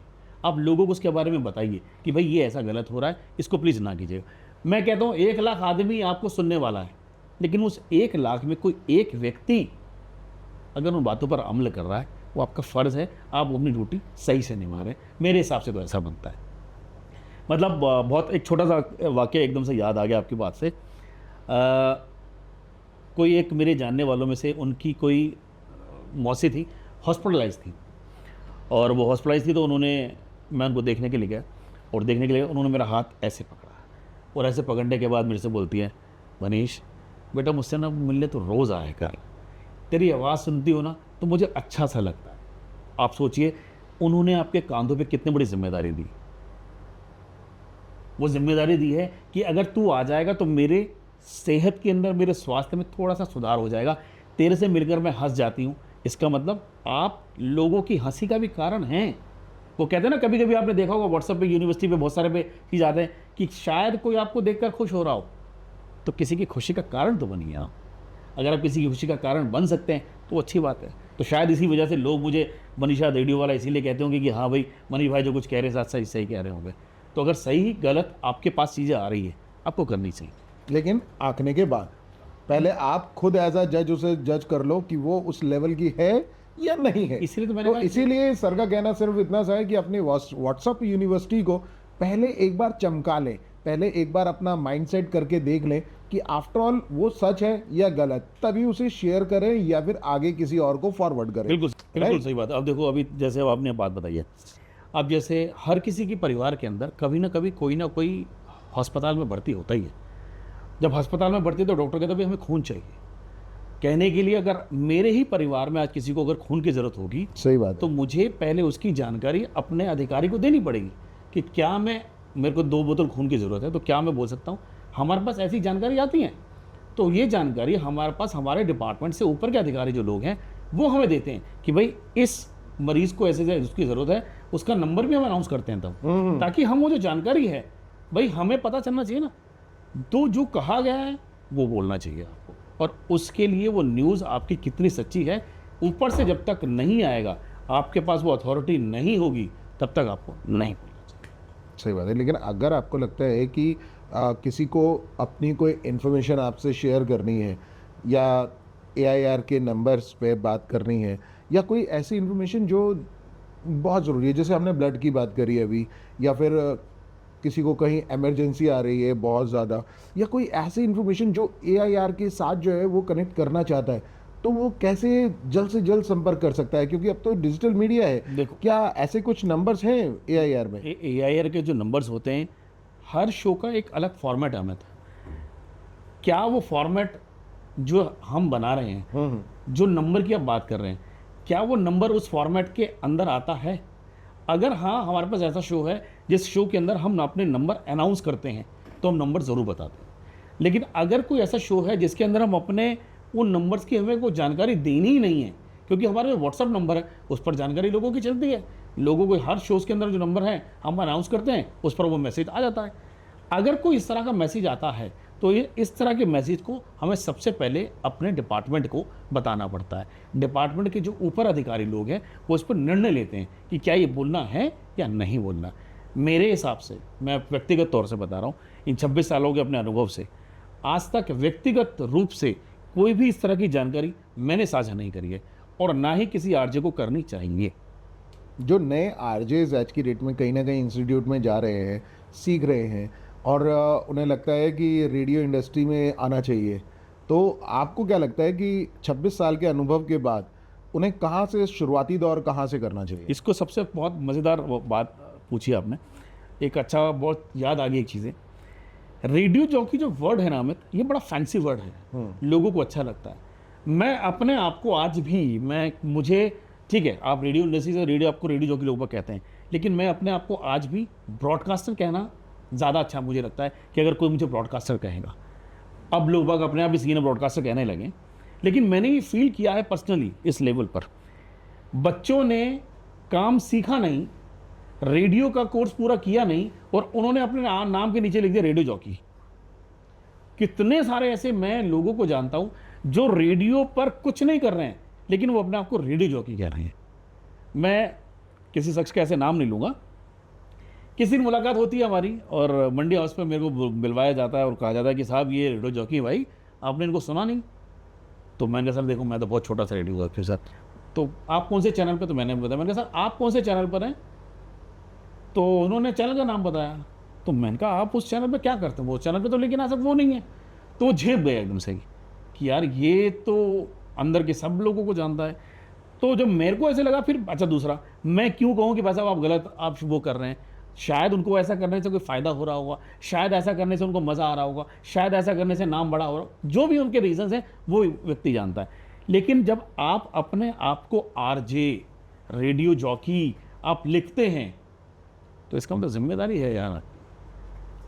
Speaker 1: आप लोगों को उसके बारे में बताइए कि भाई ये ऐसा गलत हो रहा है, इसको प्लीज़ ना कीजिएगा। मैं कहता हूँ 1 लाख आदमी आपको सुनने वाला है, लेकिन उस 1 लाख में कोई एक व्यक्ति अगर उन बातों पर अमल कर रहा है, वो आपका फ़र्ज़ है, आप अपनी ड्यूटी सही से निभा रहे हैं। मेरे हिसाब से तो ऐसा बनता है। मतलब बहुत एक छोटा सा वाक़या एकदम से याद आ गया आपकी बात से। कोई एक मेरे जानने वालों में से उनकी कोई मौसी थी, हॉस्पिटलाइज़ थी, और वो हॉस्पिटलाइज़ थी तो मैं उनको देखने के लिए गया, और देखने के लिए उन्होंने मेरा हाथ ऐसे पकड़ा, और ऐसे पकड़ने के बाद मेरे से बोलती है, मनीष बेटा मुझसे ना मिलने तो रोज़ आया कर, तेरी आवाज़ सुनती हो ना तो मुझे अच्छा सा लगता है। आप सोचिए उन्होंने आपके कांधों पे कितनी बड़ी जिम्मेदारी दी। वो जिम्मेदारी दी है कि अगर तू आ जाएगा तो मेरे सेहत के अंदर, मेरे स्वास्थ्य में थोड़ा सा सुधार हो जाएगा। तेरे से मिलकर मैं हंस जाती हूँ, इसका मतलब आप लोगों की हंसी का भी कारण हैं। वो कहते हैं ना, कभी कभी आपने देखा होगा व्हाट्सएप पे, यूनिवर्सिटी पे बहुत सारे पे चीज़ आते हैं कि शायद कोई आपको देखकर खुश हो रहा हो, तो किसी की खुशी का कारण तो बनिए आप। अगर आप किसी की खुशी का कारण बन सकते हैं तो अच्छी बात है। तो शायद इसी वजह से लोग मुझे मनीषा रेडियो वाला इसीलिए कहते होंगे कि हाँ भाई मनीष भाई जो कुछ कह रहे हैं साथ सही कह रहे होंगे। तो अगर सही गलत आपके पास चीज़ें आ रही है, आपको करनी चाहिए।
Speaker 2: लेकिन आंकने के बाद पहले आप खुद एज अ जज उसे जज कर लो कि वो उस लेवल की है या नहीं है।
Speaker 1: इसीलिए तो मैंने कहा,
Speaker 2: इसीलिए सर का कहना सिर्फ इतना सा है कि अपनी व्हाट्सएप यूनिवर्सिटी को पहले एक बार चमका लें, पहले एक बार अपना माइंडसेट करके देख लें कि आफ्टर ऑल वो सच है या गलत, तभी उसे शेयर करें या फिर आगे किसी और को फॉरवर्ड करें।
Speaker 1: बिल्कुल सही बात है। अब देखो, अभी जैसे आपने बात बताई है, अब जैसे हर किसी के परिवार के अंदर कभी ना कभी कोई ना कोई अस्पताल में भर्ती होता ही है। जब अस्पताल में भर्ती तो डॉक्टर कहता है भाई हमें खून चाहिए। कहने के लिए अगर मेरे ही परिवार में आज किसी को अगर खून की ज़रूरत होगी,
Speaker 2: सही बात
Speaker 1: तो मुझे पहले उसकी जानकारी अपने अधिकारी को देनी पड़ेगी कि क्या मेरे को 2 बोतल खून की ज़रूरत है, तो क्या मैं बोल सकता हूँ। हमारे पास ऐसी जानकारी आती है, तो ये जानकारी हमारे पास हमारे डिपार्टमेंट से ऊपर के अधिकारी जो लोग हैं वो हमें देते हैं कि भाई इस मरीज़ को ऐसे उसकी ज़रूरत है, उसका नंबर भी हम अनाउंस करते हैं तब, ताकि हम वो जो जानकारी है भाई हमें पता चलना चाहिए ना। तो जो कहा गया है वो बोलना चाहिए आपको, और उसके लिए वो न्यूज़ आपकी कितनी सच्ची है, ऊपर से जब तक नहीं आएगा, आपके पास वो अथॉरिटी नहीं होगी, तब तक आपको नहीं बोलना चाहिए।
Speaker 2: सही बात है। लेकिन अगर आपको लगता है कि किसी को अपनी कोई इन्फॉर्मेशन आपसे शेयर करनी है, या AIR के नंबर्स पे बात करनी है, या कोई ऐसी इन्फॉर्मेशन जो बहुत ज़रूरी है, जैसे हमने ब्लड की बात करी अभी, या फिर किसी को कहीं इमरजेंसी आ रही है बहुत ज़्यादा, या कोई ऐसी इन्फॉर्मेशन जो AIR के साथ जो है वो कनेक्ट करना चाहता है, तो वो कैसे जल्द से जल्द संपर्क कर सकता है? क्योंकि अब तो डिजिटल मीडिया है।
Speaker 1: देखो,
Speaker 2: क्या ऐसे कुछ नंबर्स हैं AIR में?
Speaker 1: AIR के जो नंबर्स होते हैं, हर शो का एक अलग फॉर्मेट है। अमित, क्या वो फॉर्मेट जो हम बना रहे हैं, जो नंबर की आप बात कर रहे हैं, क्या वो नंबर उस फॉर्मेट के अंदर आता है? अगर हाँ, हमारे पास ऐसा शो है जिस शो के अंदर हम अपने नंबर अनाउंस करते हैं, तो हम नंबर ज़रूर बताते हैं। लेकिन अगर कोई ऐसा शो है जिसके अंदर हम अपने उन नंबर्स की हमें कोई जानकारी देनी ही नहीं है, क्योंकि हमारे व्हाट्सअप नंबर है, उस पर जानकारी लोगों की चलती है, लोगों को हर शोज़ के अंदर जो नंबर है हम अनाउंस करते हैं, उस पर वो मैसेज आ जाता है। अगर कोई इस तरह का मैसेज आता है, तो ये इस तरह के मैसेज को हमें सबसे पहले अपने डिपार्टमेंट को बताना पड़ता है। डिपार्टमेंट के जो ऊपर अधिकारी लोग हैं वो इस पर निर्णय लेते हैं कि क्या ये बोलना है या नहीं बोलना। मेरे हिसाब से, मैं व्यक्तिगत तौर से बता रहा हूँ, इन 26 सालों के अपने अनुभव से, आज तक व्यक्तिगत रूप से कोई भी इस तरह की जानकारी मैंने साझा नहीं करी है, और ना ही किसी आरजे को करनी चाहिए।
Speaker 2: जो नए आरजेज आज की डेट में कहीं ना कहीं इंस्टीट्यूट में जा रहे हैं, सीख रहे हैं, और उन्हें लगता है कि रेडियो इंडस्ट्री में आना चाहिए, तो आपको क्या लगता है कि 26 साल के अनुभव के बाद उन्हें कहाँ से, शुरुआती दौर कहाँ से करना चाहिए?
Speaker 1: इसको सबसे बहुत मज़ेदार बात पूछी आपने, एक अच्छा बहुत याद आ गई एक चीज़ें। रेडियो जॉकी जो वर्ड है ना अमित, ये बड़ा फैंसी वर्ड है, लोगों को अच्छा लगता है। मैं अपने आप को आज भी, मुझे ठीक है, आप रेडियो इंडस्ट्री से रेडियो, आपको रेडियो जॉकी लोग कहते हैं, लेकिन मैं अपने आप को आज भी ब्रॉडकास्टर कहना ज़्यादा अच्छा मुझे लगता है कि अगर कोई मुझे ब्रॉडकास्टर कहेगा। अब लोग बाग अपने आप इसी ने ब्रॉडकास्टर कहने लगे, लेकिन मैंने ये फील किया है पर्सनली, इस लेवल पर बच्चों ने काम सीखा नहीं, रेडियो का कोर्स पूरा किया नहीं और उन्होंने अपने नाम के नीचे लिख दिया रेडियो जॉकी। कितने सारे ऐसे मैं लोगों को जानता हूं जो रेडियो पर कुछ नहीं कर रहे हैं लेकिन वो अपने आप को रेडियो जॉकी कह रहे हैं। मैं किसी शख्स का ऐसे नाम नहीं लूँगा। किसी दिन मुलाकात होती है हमारी और मंडी हाउस पर मेरे को बुलवाया जाता है और कहा जाता है कि साहब ये रेडियो जॉकी है भाई, आपने इनको सुना नहीं? तो मैंने कहा सर देखो मैं तो बहुत छोटा सा रेडियो ऑफिसर, तो आप कौन से चैनल पर? तो मैंने बताया, मैंने कहा सर आप कौन से चैनल पर हैं? तो उन्होंने चैनल का नाम बताया। तो मैंने कहा आप उस चैनल पे क्या करते हैं? वो चैनल पे तो लेकिन आज वो नहीं है। तो वो झेप गया एकदम से कि यार ये तो अंदर के सब लोगों को जानता है। तो जब मेरे को ऐसे लगा फिर अच्छा दूसरा मैं क्यों कहूँ कि भाई साहब आप गलत आप वो कर रहे हैं। शायद उनको ऐसा करने से कोई फ़ायदा हो रहा होगा, शायद ऐसा करने से उनको मज़ा आ रहा होगा, शायद ऐसा करने से नाम बड़ा हो रहा, जो भी उनके रीज़न्स हैं वो व्यक्ति जानता है। लेकिन जब आप अपने आप को आरजे, रेडियो जॉकी आप लिखते हैं तो इसका मतलब जिम्मेदारी है यार।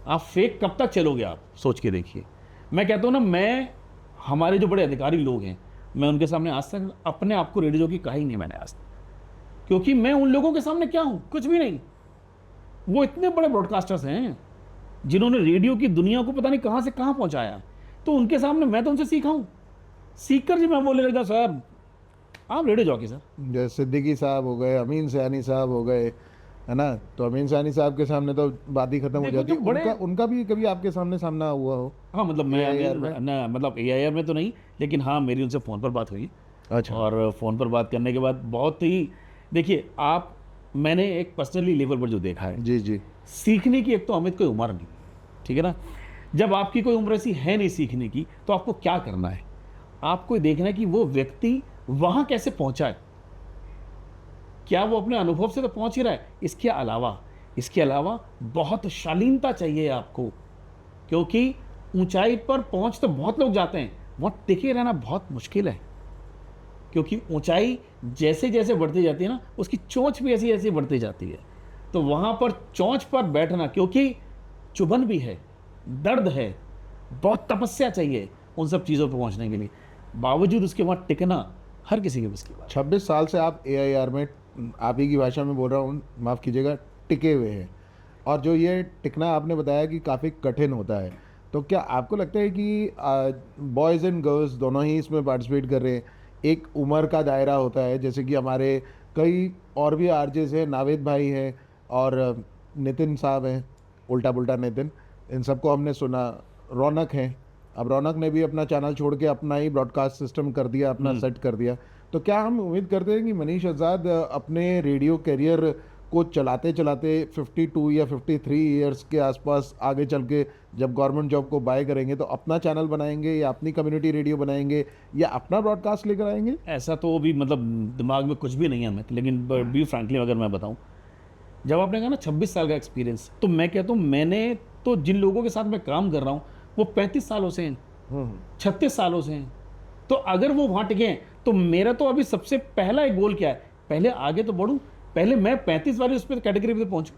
Speaker 1: आप फेक कब तक चलोगे? आप सोच के देखिए। मैं कहता हूँ ना, मैं हमारे जो बड़े अधिकारी लोग हैं मैं उनके सामने आज तक अपने आप को रेडियो जॉकी कहा ही नहीं मैंने आज तक, क्योंकि मैं उन लोगों के सामने क्या हूँ? कुछ भी नहीं। वो इतने बड़े ब्रॉडकास्टर्स हैं जिन्होंने रेडियो की दुनिया को पता नहीं कहाँ से कहाँ पहुँचाया, तो उनके सामने मैं तो उनसे सीखा हूँ। सीख कर जी मैं बोलने लगा सर आप रेडियो जॉकी सर।
Speaker 2: जैसे सिद्दीकी साहब हो गए, अमीन सयानी साहब हो गए, है ना? तो अमीन सयानी साहब के सामने तो बात ही खत्म हो
Speaker 1: देखो
Speaker 2: जाती है।
Speaker 1: जो बड़े-
Speaker 2: उनका भी कभी आपके सामना हुआ हो?
Speaker 1: हाँ मतलब मैं
Speaker 2: AIR में?
Speaker 1: ना मतलब AIR में तो नहीं, लेकिन हाँ मेरी उनसे फ़ोन पर बात हुई।
Speaker 2: अच्छा।
Speaker 1: और फ़ोन पर बात करने के बाद बहुत ही देखिए आप, मैंने एक पर्सनली लेवल पर जो देखा है,
Speaker 2: जी जी।
Speaker 1: सीखने की एक तो अमित कोई उम्र नहीं, ठीक है ना? जब आपकी कोई उम्र ऐसी है नहीं सीखने की, तो आपको क्या करना है? आपको देखना है कि वो व्यक्ति वहाँ कैसे पहुँचा है। क्या वो अपने अनुभव से तो पहुँच ही रहा है? इसके अलावा बहुत शालीनता चाहिए आपको, क्योंकि ऊंचाई पर पहुँच तो बहुत लोग जाते हैं, वहाँ टिके रहना बहुत मुश्किल है। क्योंकि ऊंचाई जैसे जैसे बढ़ती जाती है ना, उसकी चोंच भी ऐसी ऐसी बढ़ती जाती है। तो वहाँ पर चोंच पर बैठना, क्योंकि चुभन भी है, दर्द है, बहुत तपस्या चाहिए उन सब चीज़ों पर पहुँचने के लिए। बावजूद उसके वहाँ टिकना हर किसी के बस की बात।
Speaker 2: 26 साल से आप AIR में, आप ही की भाषा में बोल रहा हूँ, माफ़ कीजिएगा, टिके हुए हैं। और जो ये टिकना आपने बताया कि काफ़ी कठिन होता है, तो क्या आपको लगता है कि बॉयज़ एंड गर्ल्स दोनों ही इसमें पार्टिसिपेट कर रहे हैं? एक उम्र का दायरा होता है, जैसे कि हमारे कई और भी आरजेस हैं, नावेद भाई हैं और नितिन साहब हैं, उल्टा पुल्टा नितिन, इन सबको हमने सुना। रौनक हैं, अब रौनक ने भी अपना चैनल छोड़ के अपना ही ब्रॉडकास्ट सिस्टम कर दिया, अपना सेट कर दिया। तो क्या हम उम्मीद करते हैं कि मनीष आज़ाद अपने रेडियो करियर को चलाते चलाते 52 या 53 ईयर्स के आसपास आगे चल के जब गवर्नमेंट जॉब को बाय करेंगे तो अपना चैनल बनाएंगे या अपनी कम्युनिटी रेडियो बनाएंगे या अपना ब्रॉडकास्ट लेकर आएंगे?
Speaker 1: ऐसा तो भी मतलब दिमाग में कुछ भी नहीं है हमें, लेकिन बी फ्रैंकली अगर मैं बताऊं, जब आपने कहा ना 26 साल का एक्सपीरियंस, तो मैं कहता हूँ मैंने तो जिन लोगों के साथ मैं काम कर रहा हूँ वो 35 सालों से हैं, 36 सालों से हैं। तो अगर वो वहाँ टिके हैं तो मेरा तो अभी सबसे पहला एक गोल क्या है, पहले आगे तो बढ़ूँ, पहले मैं 35 वाली उस पर कैटेगरी पे पहुँचूँ।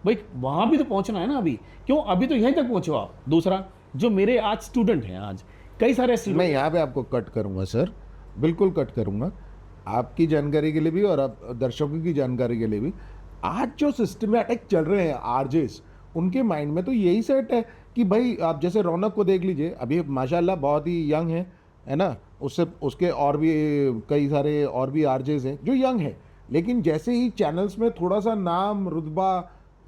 Speaker 1: भाई वहाँ भी तो पहुँचना है ना अभी, क्यों अभी तो यहीं तक पहुँचो आप। दूसरा जो मेरे आज स्टूडेंट हैं, आज कई सारे
Speaker 2: मैं यहाँ पे आपको कट करूँगा सर, बिल्कुल कट करूँगा, आपकी जानकारी के लिए भी और आप दर्शकों की जानकारी के लिए भी। आज जो सिस्टमैटिक चल रहे हैं आरजेस, उनके माइंड में तो यही सेट है कि भाई आप जैसे रौनक को देख लीजिए, अभी माशाल्लाह बहुत ही यंग है ना? उससे उसके और भी कई सारे और भी आरजेस हैं जो यंग है, लेकिन जैसे ही चैनल्स में थोड़ा सा नाम रुतबा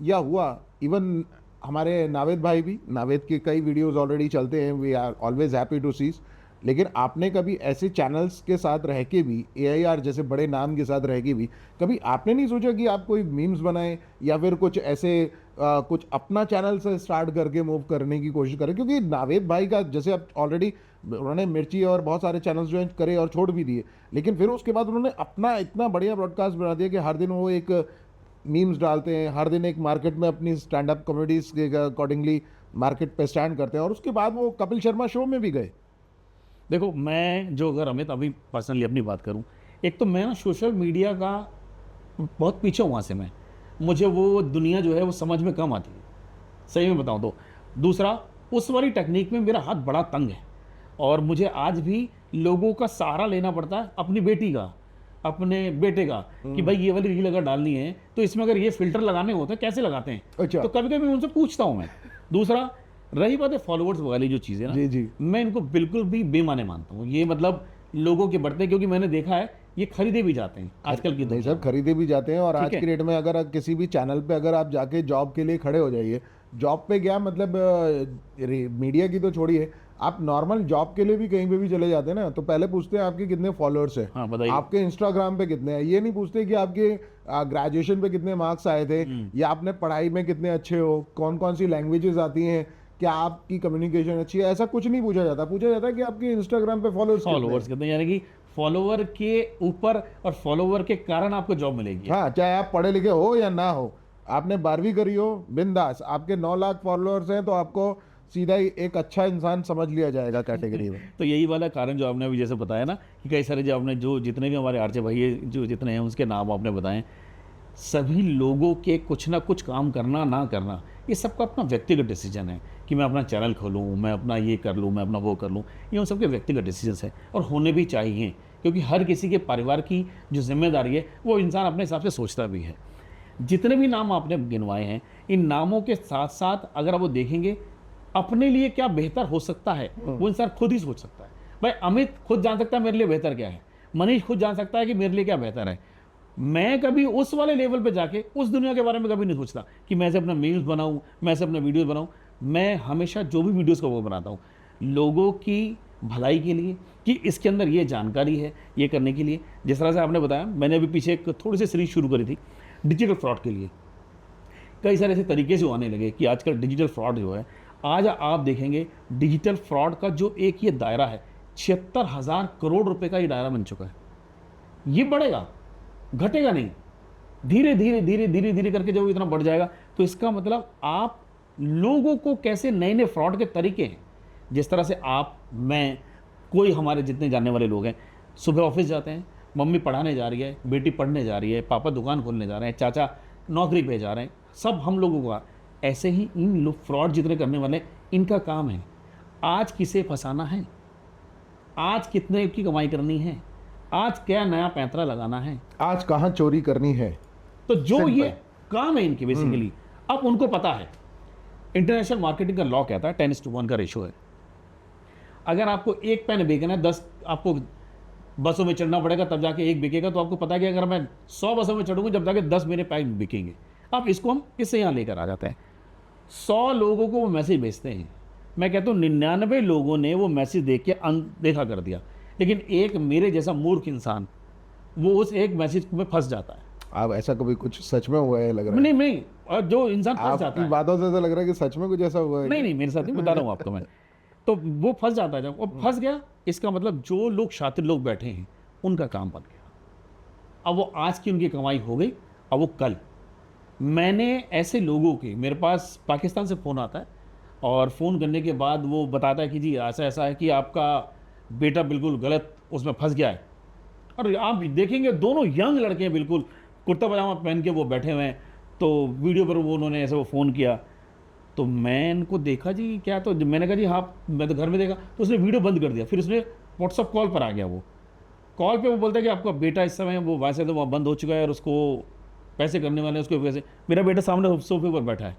Speaker 2: या हुआ, इवन हमारे नावेद भाई भी, नावेद के कई वीडियोस ऑलरेडी चलते हैं, we are always happy to sees. लेकिन आपने कभी ऐसे चैनल्स के साथ रह के भी, AIR जैसे बड़े नाम के साथ रह के भी, कभी आपने नहीं सोचा कि आप कोई मीम्स बनाएं या फिर कुछ ऐसे कुछ अपना चैनल से स्टार्ट करके मूव करने की कोशिश करें? क्योंकि नावेद भाई का जैसे अब ऑलरेडी उन्होंने मिर्ची और बहुत सारे चैनल्स ज्वाइन करे और छोड़ भी दिए, लेकिन फिर उसके बाद उन्होंने अपना इतना बढ़िया ब्रॉडकास्ट बना दिया कि हर दिन वो एक मीम्स डालते हैं, हर दिन एक मार्केट में अपनी स्टैंड अप कॉमेडीज के अकॉर्डिंगली मार्केट पे स्टैंड करते हैं, और उसके बाद वो कपिल शर्मा शो में भी गए।
Speaker 1: देखो मैं जो अगर अमित अभी पर्सनली अपनी बात करूं, एक तो मैं ना सोशल मीडिया का बहुत पीछे हूँ वहाँ से, मैं मुझे वो दुनिया जो है वो समझ में कम आती है, सही में बताऊँ तो। दूसरा उस वाली टेक्निक में मेरा हाथ बड़ा तंग है और मुझे आज भी लोगों का सहारा लेना पड़ता है, अपनी बेटी का, अपने बेटे का कि भाई ये वाली रील अगर डालनी है तो इसमें अगर ये फिल्टर लगाने होते हैं कैसे लगाते हैं,
Speaker 2: अच्छा।
Speaker 1: तो कभी कभी उनसे पूछता हूं मैं। दूसरा, रही बात है फॉलोअर्स वाली जो चीज़ें ना,
Speaker 2: जी जी।
Speaker 1: मैं इनको बिल्कुल भी बेमाने मानता हूँ। ये मतलब लोगों के बढ़ते हैं, क्योंकि मैंने देखा है ये खरीदे भी जाते हैं आजकल की
Speaker 2: नहीं
Speaker 1: दुनिया
Speaker 2: साहब, खरीदे भी जाते हैं। और
Speaker 1: ठीक
Speaker 2: आज
Speaker 1: है।
Speaker 2: की डेट में अगर आप किसी भी चैनल पे अगर आप जाके जॉब के लिए खड़े हो जाइए, जॉब पे क्या मतलब मीडिया की तो छोड़िए, आप नॉर्मल जॉब के लिए भी कहीं पे भी चले जाते हैं ना, तो पहले पूछते हैं आपके कितने फॉलोअर्स हैं,
Speaker 1: हाँ बताइए।
Speaker 2: आपके इंस्टाग्राम पे कितने हैं। ये नहीं पूछते कि आपके ग्रेजुएशन पे कितने मार्क्स आए थे, या आपने पढ़ाई में कितने अच्छे हो, कौन कौन सी लैंग्वेजेस आती हैं, क्या आपकी कम्युनिकेशन अच्छी है, ऐसा कुछ नहीं पूछा जाता। पूछा जाता है कि आपके इंस्टाग्राम पे
Speaker 1: फॉलोअर्स कितने, यानी कि फॉलोवर के ऊपर और फॉलोवर के कारण आपको जॉब मिलेगी।
Speaker 2: हाँ, चाहे आप पढ़े लिखे हो या ना हो, आपने 12वीं करी हो, बिंदास, आपके 9 लाख फॉलोअर्स हैं तो आपको सीधा ही एक अच्छा इंसान समझ लिया जाएगा कैटेगरी में।
Speaker 1: तो यही वाला कारण जो आपने अभी जैसे बताया ना कि कई सारे जो आपने जो जितने भी हमारे आरजे भाई जो जितने हैं उसके नाम आपने बताएं, सभी लोगों के कुछ ना कुछ काम करना ना करना ये सबका अपना व्यक्तिगत डिसीजन है कि मैं अपना चैनल खोलूँ, मैं अपना ये कर लूँ, मैं अपना वो कर लूँ। ये उन सबके व्यक्तिगत डिसीजंस है और होने भी चाहिए, क्योंकि हर किसी के परिवार की जो जिम्मेदारी है वो इंसान अपने हिसाब से सोचता भी है। जितने भी नाम आपने गिनवाए हैं, इन नामों के साथ साथ अगर आप वो देखेंगे अपने लिए क्या बेहतर हो सकता है वो इंसान खुद ही सोच सकता है। भाई अमित खुद जान सकता है मेरे लिए बेहतर क्या है, मनीष खुद जान सकता है कि मेरे लिए क्या बेहतर है। मैं कभी उस वाले लेवल पे जाके उस दुनिया के बारे में कभी नहीं सोचता कि मैं ऐसे अपना मीम्स बनाऊं, मैं ऐसे अपना वीडियोस बनाऊं। मैं हमेशा जो भी वीडियोस का वो बनाता हूं लोगों की भलाई के लिए, कि इसके अंदर ये जानकारी है, ये करने के लिए। जिस तरह से आपने बताया, मैंने अभी पीछे एक थोड़ी सी सीरीज शुरू करी थी डिजिटल फ्रॉड के लिए। कई सारे ऐसे तरीके से आने लगे कि आजकल डिजिटल फ्रॉड जो है, आज आप देखेंगे डिजिटल फ्रॉड का जो एक ये दायरा है 76,000 करोड़ रुपए का ये दायरा बन चुका है। ये बढ़ेगा, घटेगा नहीं, धीरे धीरे धीरे धीरे धीरे करके जब इतना बढ़ जाएगा तो इसका मतलब आप लोगों को कैसे नए नए फ्रॉड के तरीके हैं। जिस तरह से आप, मैं, कोई हमारे जितने जानने वाले लोग हैं, सुबह ऑफिस जाते हैं, मम्मी पढ़ाने जा रही है, बेटी पढ़ने जा रही है, पापा दुकान खोलने जा रहे हैं, चाचा नौकरी पे जा रहे हैं, सब हम लोगों का ऐसे ही इन लोग फ्रॉड जितने करने वाले इनका काम है आज किसे फंसाना है, आज कितने की कमाई करनी है, आज क्या नया पैंतरा लगाना है,
Speaker 2: आज कहाँ चोरी करनी है।
Speaker 1: तो जो
Speaker 2: Simple.
Speaker 1: ये काम है इनके बेसिकली अब उनको पता है। इंटरनेशनल मार्केटिंग का लॉ कहता है 10:1 का रेशो है। अगर आपको एक पेन बेचना है, 10 आपको बसों में चढ़ना पड़ेगा तब जाके एक बिकेगा। तो आपको पता है कि अगर मैं 100 बसों में चढ़ूंगा जब जाके 10 मेरे पेन बिकेंगे। अब इसको हम इससे यहाँ लेकर आ जाते हैं। 100 लोगों को वो मैसेज भेजते हैं, मैं कहता हूँ 99 लोगों ने वो मैसेज देख के अनदेखा कर दिया, लेकिन एक मेरे जैसा मूर्ख इंसान वो उस एक मैसेज में फंस जाता है।
Speaker 2: आप ऐसा कभी कुछ सच में हुआ है लग रहा है?
Speaker 1: नहीं, और जो इंसान फंस जाता
Speaker 2: आपकी
Speaker 1: है,
Speaker 2: बातों से ऐसा लग रहा है कि सच में कुछ ऐसा हुआ है।
Speaker 1: नहीं मेरे साथ नहीं, बता रहा हूँ आपको मैं। तो वो फंस जाता है, जब वो फंस गया इसका मतलब जो लोग शातिर लोग बैठे हैं उनका काम बन गया। अब वो आज की उनकी कमाई हो गई। अब वो कल, मैंने ऐसे लोगों के, मेरे पास पाकिस्तान से फ़ोन आता है और फ़ोन करने के बाद वो बताता है कि जी ऐसा ऐसा है कि आपका बेटा बिल्कुल गलत उसमें फंस गया है। और आप देखेंगे दोनों यंग लड़के हैं, बिल्कुल कुर्ता पजामा पहन के वो बैठे हुए हैं। तो वीडियो पर वो उन्होंने ऐसे वो फ़ोन किया तो मैं इनको देखा जी क्या, तो मैंने कहा जी हाँ, मैं तो घर में देखा। तो उसने वीडियो बंद कर दिया, फिर उसने व्हाट्सअप कॉल पर आ गया। वो कॉल पे वो बोलता है कि आपका बेटा इस समय वो वैसे तो वहाँ बंद हो चुका है और उसको पैसे करने वाले हैं उसको पैसे। मेरा बेटा सामने सोफे पर बैठा है,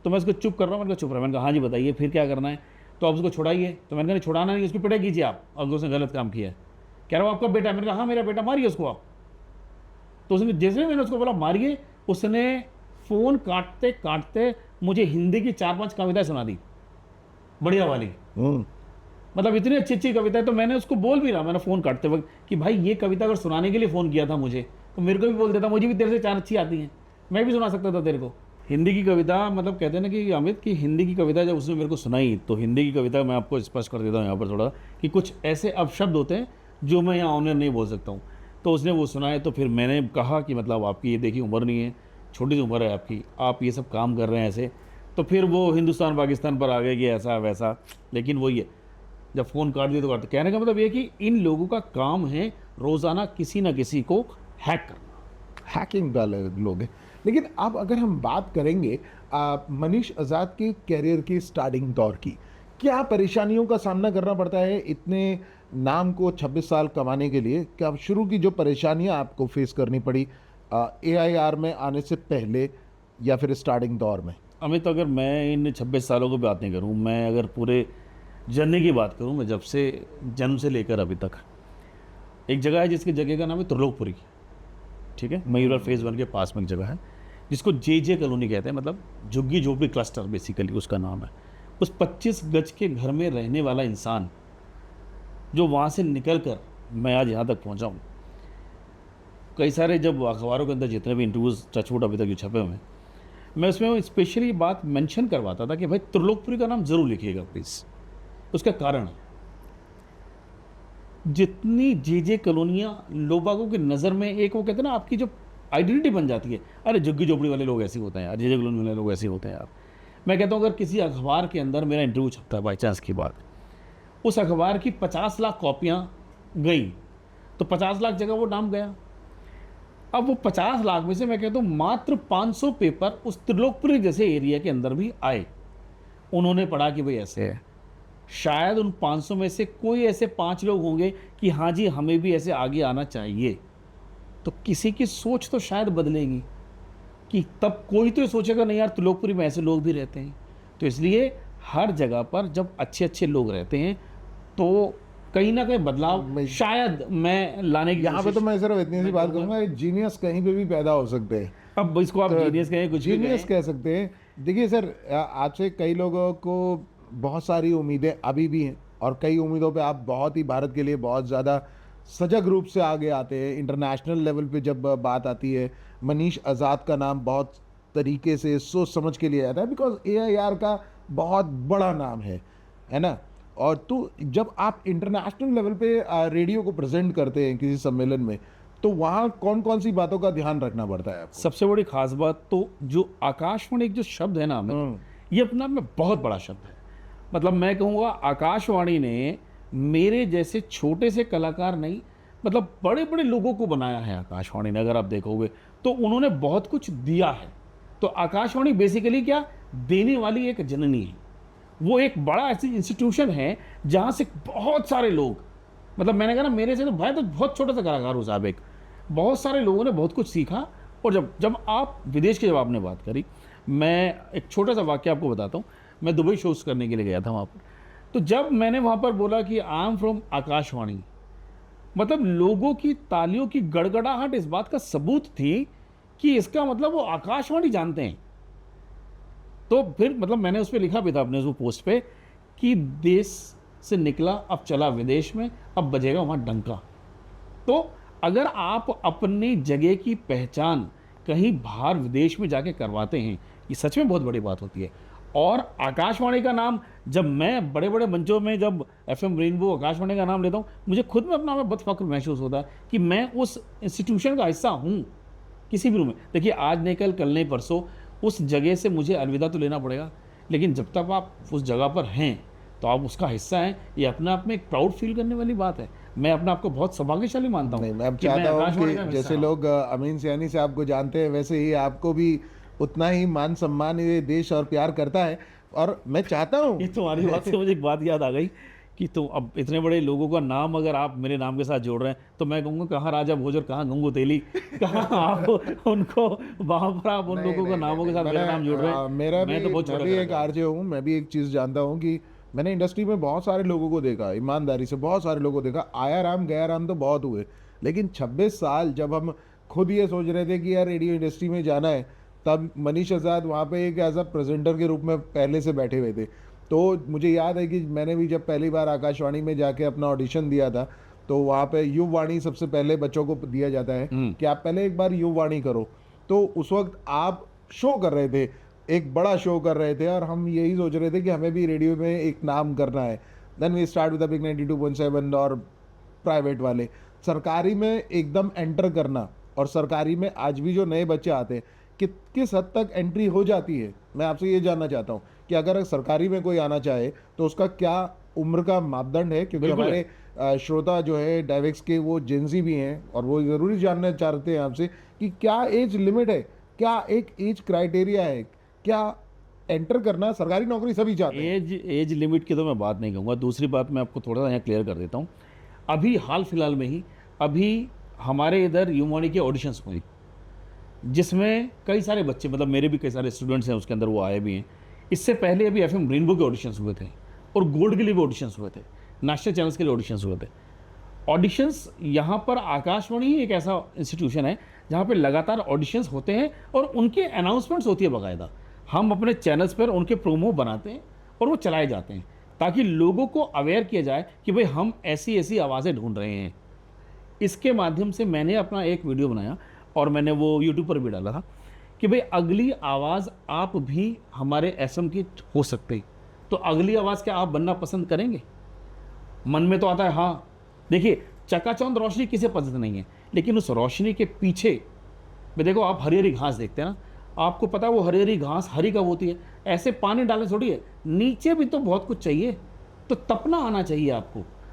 Speaker 1: तो मैं उसको चुप कर रहा हूँ। मैंने कहा चुप रहा। मैंने कहा हाँ जी बताइए फिर क्या करना है। तो आप उसको छुड़ाइए। तो मैंने कहा नहीं छुड़ाना नहीं, उसकी पिटाई कीजिए आप, अगर उसने गलत काम किया है। कह रहा हूँ आपका बेटा है। मैंने कहा हाँ मेरा बेटा, मारिए उसको आप। तो उसने, जैसे मैंने उसको बोला मारिए, उसने फ़ोन काटते काटते मुझे हिंदी की 4-5 कविताएं सुना दी, बढ़िया वाली। मतलब इतनी अच्छी अच्छी कविताएं। तो मैंने उसको बोल भी रहा, मैंने फ़ोन काटते वक्त कि भाई ये कविता अगर सुनाने के लिए फ़ोन किया था मुझे, तो मेरे को भी बोल देता, मुझे भी तेरे से 4 अच्छी आती हैं, मैं भी सुना सकता था तेरे को हिंदी की कविता। मतलब कहते हैं ना कि अमित की हिंदी की कविता जब उसने मेरे को सुनाई, तो हिंदी की कविता मैं आपको स्पष्ट कर देता हूँ यहाँ पर थोड़ा, कि कुछ ऐसे अपशब्द होते हैं जो मैं यहाँ ऑनर नहीं बोल सकता हूँ। तो उसने वो सुनाए, तो फिर मैंने कहा कि मतलब आपकी ये देखिए उम्र नहीं है, छोटी सी उम्र है आपकी, आप ये सब काम कर रहे हैं ऐसे। तो फिर वो हिंदुस्तान पाकिस्तान पर आ गए कि ऐसा वैसा। लेकिन वही है, जब फ़ोन काट दिया तो काट। कहने का मतलब ये कि इन लोगों का काम है रोज़ाना किसी ना किसी को हैक करना।
Speaker 2: हैकिंग वाले लोग हैं। लेकिन अब अगर हम बात करेंगे मनीष आज़ाद के कैरियर की स्टार्टिंग दौर की, क्या परेशानियों का सामना करना पड़ता है इतने नाम को 26 साल कमाने के लिए क्या शुरू की जो परेशानियां आपको फेस करनी पड़ी AIR में आने से पहले या फिर स्टार्टिंग दौर में?
Speaker 1: अमित, अगर मैं इन 26 सालों की बात नहीं करूं, मैं अगर पूरे जर्नी की बात करूं, मैं जब से जन्म से लेकर अभी तक, एक जगह है जिसकी जगह का नाम है त्रिलोकपुरी, ठीक है, मयूर फेज़ 1 के पास में एक जगह है जिसको जे कॉलोनी कहते हैं, मतलब झुग्गी झोपड़ी क्लस्टर बेसिकली उसका नाम है। उस 25 गज के घर में रहने वाला इंसान जो वहाँ से निकल कर मैं आज यहाँ तक पहुँचा हूँ। कई सारे जब अखबारों के अंदर जितने भी इंटरव्यूज़ टचवुड अभी तक जो छपे हुए हैं, मैं उसमें स्पेशली बात मेंशन करवाता था कि भाई त्रिलोकपुरी का नाम ज़रूर लिखिएगा प्लीज़। उसका कारण है, जितनी जे कॉलोनियाँ लोगों की नज़र में एक वो कहते हैं ना, आपकी जो आइडेंटिटी बन जाती है, अरे झुग्गी झोपड़ी वाले लोग ऐसे होते हैं यार, जे कॉलोनी वाले लोग ऐसे होते हैं यार। मैं कहता हूँ अगर किसी अखबार के अंदर मेरा इंटरव्यू छपता है, बाई चांस की बात, उस अखबार की 50 लाख कॉपियाँ गई तो 50 लाख जगह वो नाम गया। अब वो 50 लाख में से मैं कहता हूँ मात्र 500 पेपर उस त्रिलोकपुरी जैसे एरिया के अंदर भी आए, उन्होंने पढ़ा कि भाई ऐसे है। शायद उन 500 में से कोई ऐसे 5 लोग होंगे कि हाँ जी हमें भी ऐसे आगे आना चाहिए, तो किसी की सोच तो शायद बदलेगी कि तब कोई तो सोचेगा नहीं यार त्रिलोकपुरी में ऐसे लोग भी रहते हैं। तो इसलिए हर जगह पर जब अच्छे अच्छे लोग रहते हैं तो कहीं ना कहीं बदलाव शायद मैं लाने की
Speaker 2: यहाँ पे तो मैं सिर्फ इतनी सी बात
Speaker 1: करूंगा।
Speaker 2: करूंगा, जीनियस कहीं पे भी पैदा हो सकते हैं।
Speaker 1: अब इसको आप जीनियस कहें, कुछ भी
Speaker 2: जीनियस
Speaker 1: कहें।
Speaker 2: कह सकते हैं। देखिए सर, आपसे कई लोगों को बहुत सारी उम्मीदें अभी भी हैं और कई उम्मीदों पे आप बहुत ही भारत के लिए बहुत ज़्यादा सजग रूप से आगे आते हैं। इंटरनेशनल लेवल पे जब बात आती है, मनीष आज़ाद का नाम बहुत तरीके से सोच समझ के लिए आता है, बिकॉज AIR का बहुत बड़ा नाम है ना। और तो जब आप इंटरनेशनल लेवल पे रेडियो को प्रेजेंट करते हैं किसी सम्मेलन में, तो वहाँ कौन कौन सी बातों का ध्यान रखना पड़ता है आपको?
Speaker 1: सबसे बड़ी खास बात तो जो आकाशवाणी एक जो शब्द है ना हमें, ये अपने आप में बहुत बड़ा शब्द है। मतलब मैं कहूँगा आकाशवाणी ने मेरे जैसे छोटे से कलाकार नहीं, मतलब बड़े बड़े लोगों को बनाया है आकाशवाणी ने। अगर आप देखोगे तो उन्होंने बहुत कुछ दिया है। तो आकाशवाणी बेसिकली क्या, देने वाली एक जननी है। वो एक बड़ा ऐसी इंस्टीट्यूशन है जहाँ से बहुत सारे लोग, मतलब मैंने कहा ना मेरे से तो भाई तो बहुत छोटा सा कलाकार हूँ साहब, एक बहुत सारे लोगों ने बहुत कुछ सीखा। और जब जब आप विदेश की जब आपने बात करी, मैं एक छोटा सा वाक्य आपको बताता हूँ। मैं दुबई शोज़ करने के लिए गया था वहाँ पर, तो जब मैंने वहाँ पर बोला कि आई एम फ्रॉम आकाशवाणी, मतलब लोगों की तालियों की गड़गड़ाहट इस बात का सबूत थी कि इसका मतलब वो आकाशवाणी जानते हैं। तो फिर मतलब मैंने उस पर लिखा भी था अपने उस पोस्ट पे कि देश से निकला अब चला विदेश में, अब बजेगा वहाँ डंका। तो अगर आप अपनी जगह की पहचान कहीं बाहर विदेश में जाके करवाते हैं, ये सच में बहुत बड़ी बात होती है। और आकाशवाणी का नाम, जब मैं बड़े बड़े मंचों में जब FM रेनबो आकाशवाणी का नाम लेता हूँ, मुझे खुद में अपना में बहुत फख्र महसूस होता है कि मैं उस इंस्टीट्यूशन का हिस्सा हूँ किसी भी रूप में। देखिए आज नहीं कल, कल नहीं परसों उस जगह से मुझे अलविदा तो लेना पड़ेगा, लेकिन जब तक आप उस जगह पर हैं तो आप उसका हिस्सा हैं। ये अपने आप में एक प्राउड फील करने वाली बात है। मैं अपने आप को बहुत सौभाग्यशाली मानता हूँ।
Speaker 2: नहीं, मैं अब
Speaker 1: कि
Speaker 2: चाहता हूँ
Speaker 1: आकाशवाणी का
Speaker 2: कि
Speaker 1: हिस्सा
Speaker 2: जैसे
Speaker 1: हूँ।
Speaker 2: लोग अमीन सयानी से आपको जानते हैं, वैसे ही आपको भी उतना ही मान सम्मान ये देश और प्यार करता है। और मैं चाहता हूँ
Speaker 1: ये तुम्हारी बात से मुझे एक बात याद आ गई कि तो अब इतने बड़े लोगों का नाम अगर आप मेरे नाम के साथ जोड़ रहे हैं, तो मैं कहूँगा कहाँ राजा भोज और कहाँ गंगू तेली, कहाँ आप उनको वहाँ पर आप उन लोगों का नामों के साथ मेरा नाम जोड़ रहे हैं।
Speaker 2: मेरा भी,
Speaker 1: मैं तो बहुत
Speaker 2: मैं
Speaker 1: छोटा
Speaker 2: भी एक
Speaker 1: कलाकार
Speaker 2: आरजे हूँ। मैं भी एक चीज़ जानता हूँ कि मैंने इंडस्ट्री में बहुत सारे लोगों को देखा, ईमानदारी से बहुत सारे लोगों को देखा। आया राम गया राम तो बहुत हुए, लेकिन 26 साल जब हम खुद ये सोच रहे थे कि यार रेडियो इंडस्ट्री में जाना है, तब मनीष आज़ाद वहाँ पे एक एज अ प्रेजेंटर के रूप में पहले से बैठे हुए थे। तो मुझे याद है कि मैंने भी जब पहली बार आकाशवाणी में जाके अपना ऑडिशन दिया था, तो वहाँ पे युववाणी सबसे पहले बच्चों को दिया जाता है कि आप पहले एक बार युववाणी करो। तो उस वक्त आप शो कर रहे थे, एक बड़ा शो कर रहे थे, और हम यही सोच रहे थे कि हमें भी रेडियो में एक नाम करना है। Then we start with big 92.7 और प्राइवेट वाले। सरकारी में एकदम एंटर करना, और सरकारी में आज भी जो नए बच्चे आते हैं किस हद तक एंट्री हो जाती है, मैं आपसे ये जानना चाहता हूँ कि अगर सरकारी में कोई आना चाहे तो उसका क्या उम्र का मापदंड है? क्योंकि
Speaker 1: बिल्कुल
Speaker 2: हमारे श्रोता जो है डायवेक्स के वो जेंजी भी हैं, और वो ज़रूरी जानना चाहते हैं आपसे कि क्या एज लिमिट है, क्या एक एज क्राइटेरिया है, क्या एंटर करना सरकारी नौकरी सभी चाहते हैं?
Speaker 1: एज लिमिट की तो मैं बात नहीं कहूँगा। दूसरी बात मैं आपको थोड़ा सा यहाँ क्लियर कर देता हूँ। अभी हाल फिलहाल में ही अभी हमारे इधर युवानी के ऑडिशंस हुई, जिसमें कई सारे बच्चे, मतलब मेरे भी कई सारे स्टूडेंट्स हैं उसके अंदर, वो आए भी हैं। इससे पहले अभी एफएम रेनबो के ऑडिशंस हुए थे और गोल्ड के लिए भी ऑडिशंस हुए थे, नेशनल चैनल्स के लिए ऑडिशंस हुए थे। ऑडिशंस यहाँ पर आकाशवाणी ही एक ऐसा इंस्टीट्यूशन है जहाँ पे लगातार ऑडिशंस होते हैं और उनके अनाउंसमेंट्स होती है बाकायदा। हम अपने चैनल्स पर उनके प्रोमो बनाते हैं और वो चलाए जाते हैं ताकि लोगों को अवेयर किया जाए कि भाई हम ऐसी ऐसी आवाज़ें ढूंढ रहे हैं। इसके माध्यम से मैंने अपना एक वीडियो बनाया और मैंने वो यूट्यूब पर भी डाला था कि भाई अगली आवाज़ आप भी हमारे एफएम की हो सकते हैं, तो अगली आवाज़ क्या आप बनना पसंद करेंगे? मन में तो आता है हाँ। देखिए, चकाचौंध रोशनी किसे पसंद नहीं है, लेकिन उस रोशनी के पीछे में देखो, आप हरी हरी घास देखते हैं ना, आपको पता है वो हरी हरी घास हरी कब होती है? ऐसे पानी डालने थोड़ी है, नीचे भी तो बहुत कुछ चाहिए। तो तपना आना चाहिए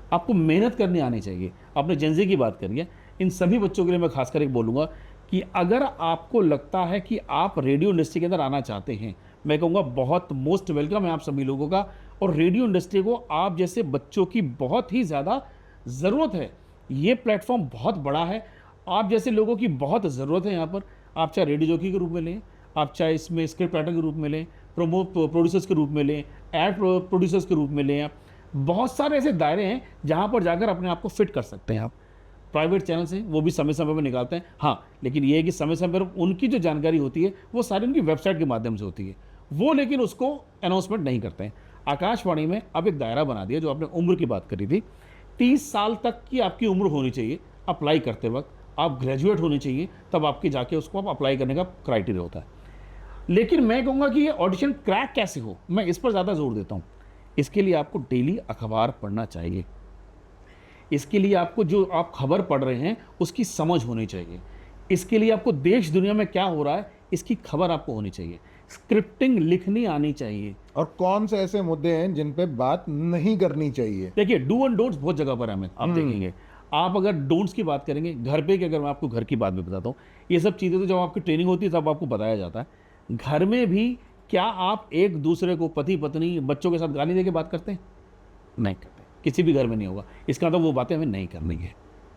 Speaker 1: आपको मेहनत करनी आनी चाहिए। आपने जेनजी की बात करी है, इन सभी बच्चों के लिए मैं खासकर एक बोलूँगा कि अगर आपको लगता है कि आप रेडियो इंडस्ट्री के अंदर आना चाहते हैं, मैं कहूँगा बहुत मोस्ट वेलकम है आप सभी लोगों का। और रेडियो इंडस्ट्री को आप जैसे बच्चों की बहुत ही ज़्यादा ज़रूरत है। ये प्लेटफॉर्म बहुत बड़ा है, आप जैसे लोगों की बहुत ज़रूरत है यहाँ पर। आप चाहे रेडियो जॉकी के रूप में लें, आप चाहे इसमें स्क्रिप्ट राइटर के रूप में लें, प्रोड्यूसर्स के रूप में लें, एड प्रोड्यूसर्स के रूप में लें, आप बहुत सारे ऐसे दायरे हैं जहाँ पर जाकर अपने आप को फिट कर सकते हैं आप। प्राइवेट चैनल्स हैं वो भी समय समय पर निकालते हैं, हाँ, लेकिन ये है कि समय समय पर उनकी जो जानकारी होती है वो सारी उनकी वेबसाइट के माध्यम से होती है, वो लेकिन उसको अनाउंसमेंट नहीं करते हैं। आकाशवाणी में अब एक दायरा बना दिया, जो आपने उम्र की बात करी थी, 30 साल तक की आपकी उम्र होनी चाहिए अप्लाई करते वक्त, आप ग्रेजुएट होने चाहिए, तब आपके जाके उसको आप अप्लाई करने का क्राइटेरिया होता है। लेकिन मैं कहूँगा कि ये ऑडिशन क्रैक कैसे हो, मैं इस पर ज़्यादा जोर देता हूँ। इसके लिए आपको डेली अखबार पढ़ना चाहिए, इसके लिए आपको जो आप खबर पढ़ रहे हैं उसकी समझ होनी चाहिए, इसके लिए आपको देश दुनिया में क्या हो रहा है इसकी खबर आपको होनी चाहिए, स्क्रिप्टिंग लिखनी आनी चाहिए।
Speaker 2: और कौन से ऐसे मुद्दे हैं जिन पे बात नहीं करनी चाहिए?
Speaker 1: देखिए, डू एंड डोंट्स बहुत जगह पर है, हमें आप देखेंगे। आप अगर डोंट्स की बात करेंगे घर पे, कि अगर मैं आपको घर की बात भी बताता हूँ, ये सब चीज़ें तो जब आपकी ट्रेनिंग होती है तब आपको बताया जाता है। घर में भी क्या आप एक दूसरे को, पति पत्नी बच्चों के साथ गाली दे के बात करते हैं? नहीं करते, किसी भी घर में नहीं होगा। इसका मतलब वो बातें हमें नहीं करनी है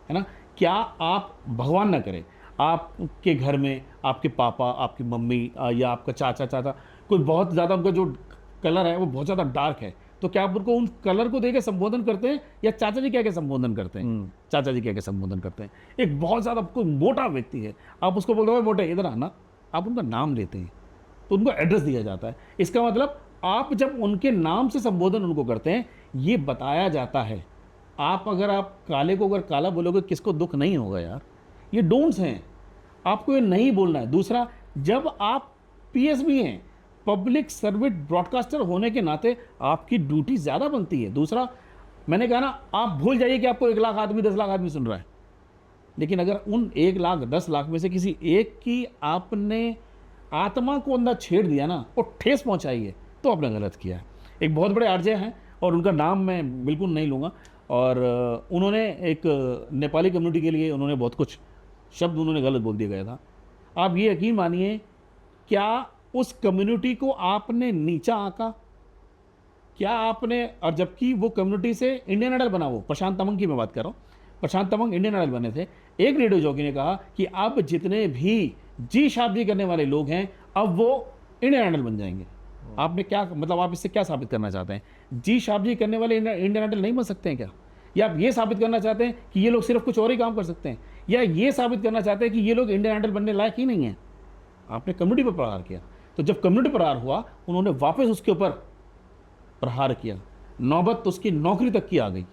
Speaker 1: ना। क्या आप, भगवान ना करे, आपके घर में आपके पापा, आपकी मम्मी या आपका चाचा कोई बहुत ज़्यादा, उनका जो कलर है वो बहुत ज़्यादा डार्क है, तो क्या आप उनको उन कलर को देके संबोधन करते हैं या चाचा जी कह के संबोधन करते हैं? चाचा जी कह के संबोधन करते हैं। एक बहुत ज़्यादा कोई मोटा व्यक्ति है, आप उसको बोलते हो मोटे इधर आना, आप उनका नाम लेते हैं तो उनको एड्रेस दिया जाता है। इसका मतलब आप जब उनके नाम से संबोधन उनको करते हैं, ये बताया जाता है। आप काले को अगर काला बोलोगे, किसको दुख नहीं होगा यार? ये डोंट्स हैं, आपको ये नहीं बोलना है। दूसरा, जब आप पीएसबी हैं, पब्लिक सर्विस ब्रॉडकास्टर होने के नाते आपकी ड्यूटी ज़्यादा बनती है। दूसरा, मैंने कहा ना, आप भूल जाइए कि आपको 1 लाख आदमी, 10 लाख आदमी सुन रहा है, लेकिन अगर उन 1 लाख 10 लाख में से किसी एक की आपने आत्मा को अंदर छेड़ दिया ना, और ठेस पहुंचाई है, तो आपने गलत किया है। एक बहुत बड़े आरजे हैं और उनका नाम मैं बिल्कुल नहीं लूँगा, और उन्होंने एक नेपाली कम्युनिटी के लिए उन्होंने बहुत कुछ शब्द उन्होंने गलत बोल दिया गया था। आप ये यकीन मानिए, क्या उस कम्युनिटी को आपने नीचा आंका? क्या आपने, और जबकि वो कम्युनिटी से इंडियन आइडल बना, वो प्रशांत तमंग की मैं बात कर रहा हूँ, प्रशांत तमंग इंडियन आइडल बने थे। एक रेडियो जॉकी ने कहा कि अब जितने भी जी शादी करने वाले लोग हैं, अब वो इंडियन आइडल बन जाएंगे। आपने क्या मतलब, आप इससे क्या साबित करना चाहते हैं? जी शादी करने वाले इंडियन आइडल नहीं बन सकते हैं क्या? या आप ये साबित करना चाहते हैं कि ये लोग सिर्फ कुछ और ही काम कर सकते हैं? या ये साबित करना चाहते हैं कि ये लोग इंडियन आइडल बनने लायक ही नहीं है? आपने कम्युनिटी पर प्रहार किया, तो जब कम्युनिटी प्रहार हुआ, उन्होंने वापस उसके ऊपर प्रहार किया, नौबत उसकी नौकरी तक की आ गई।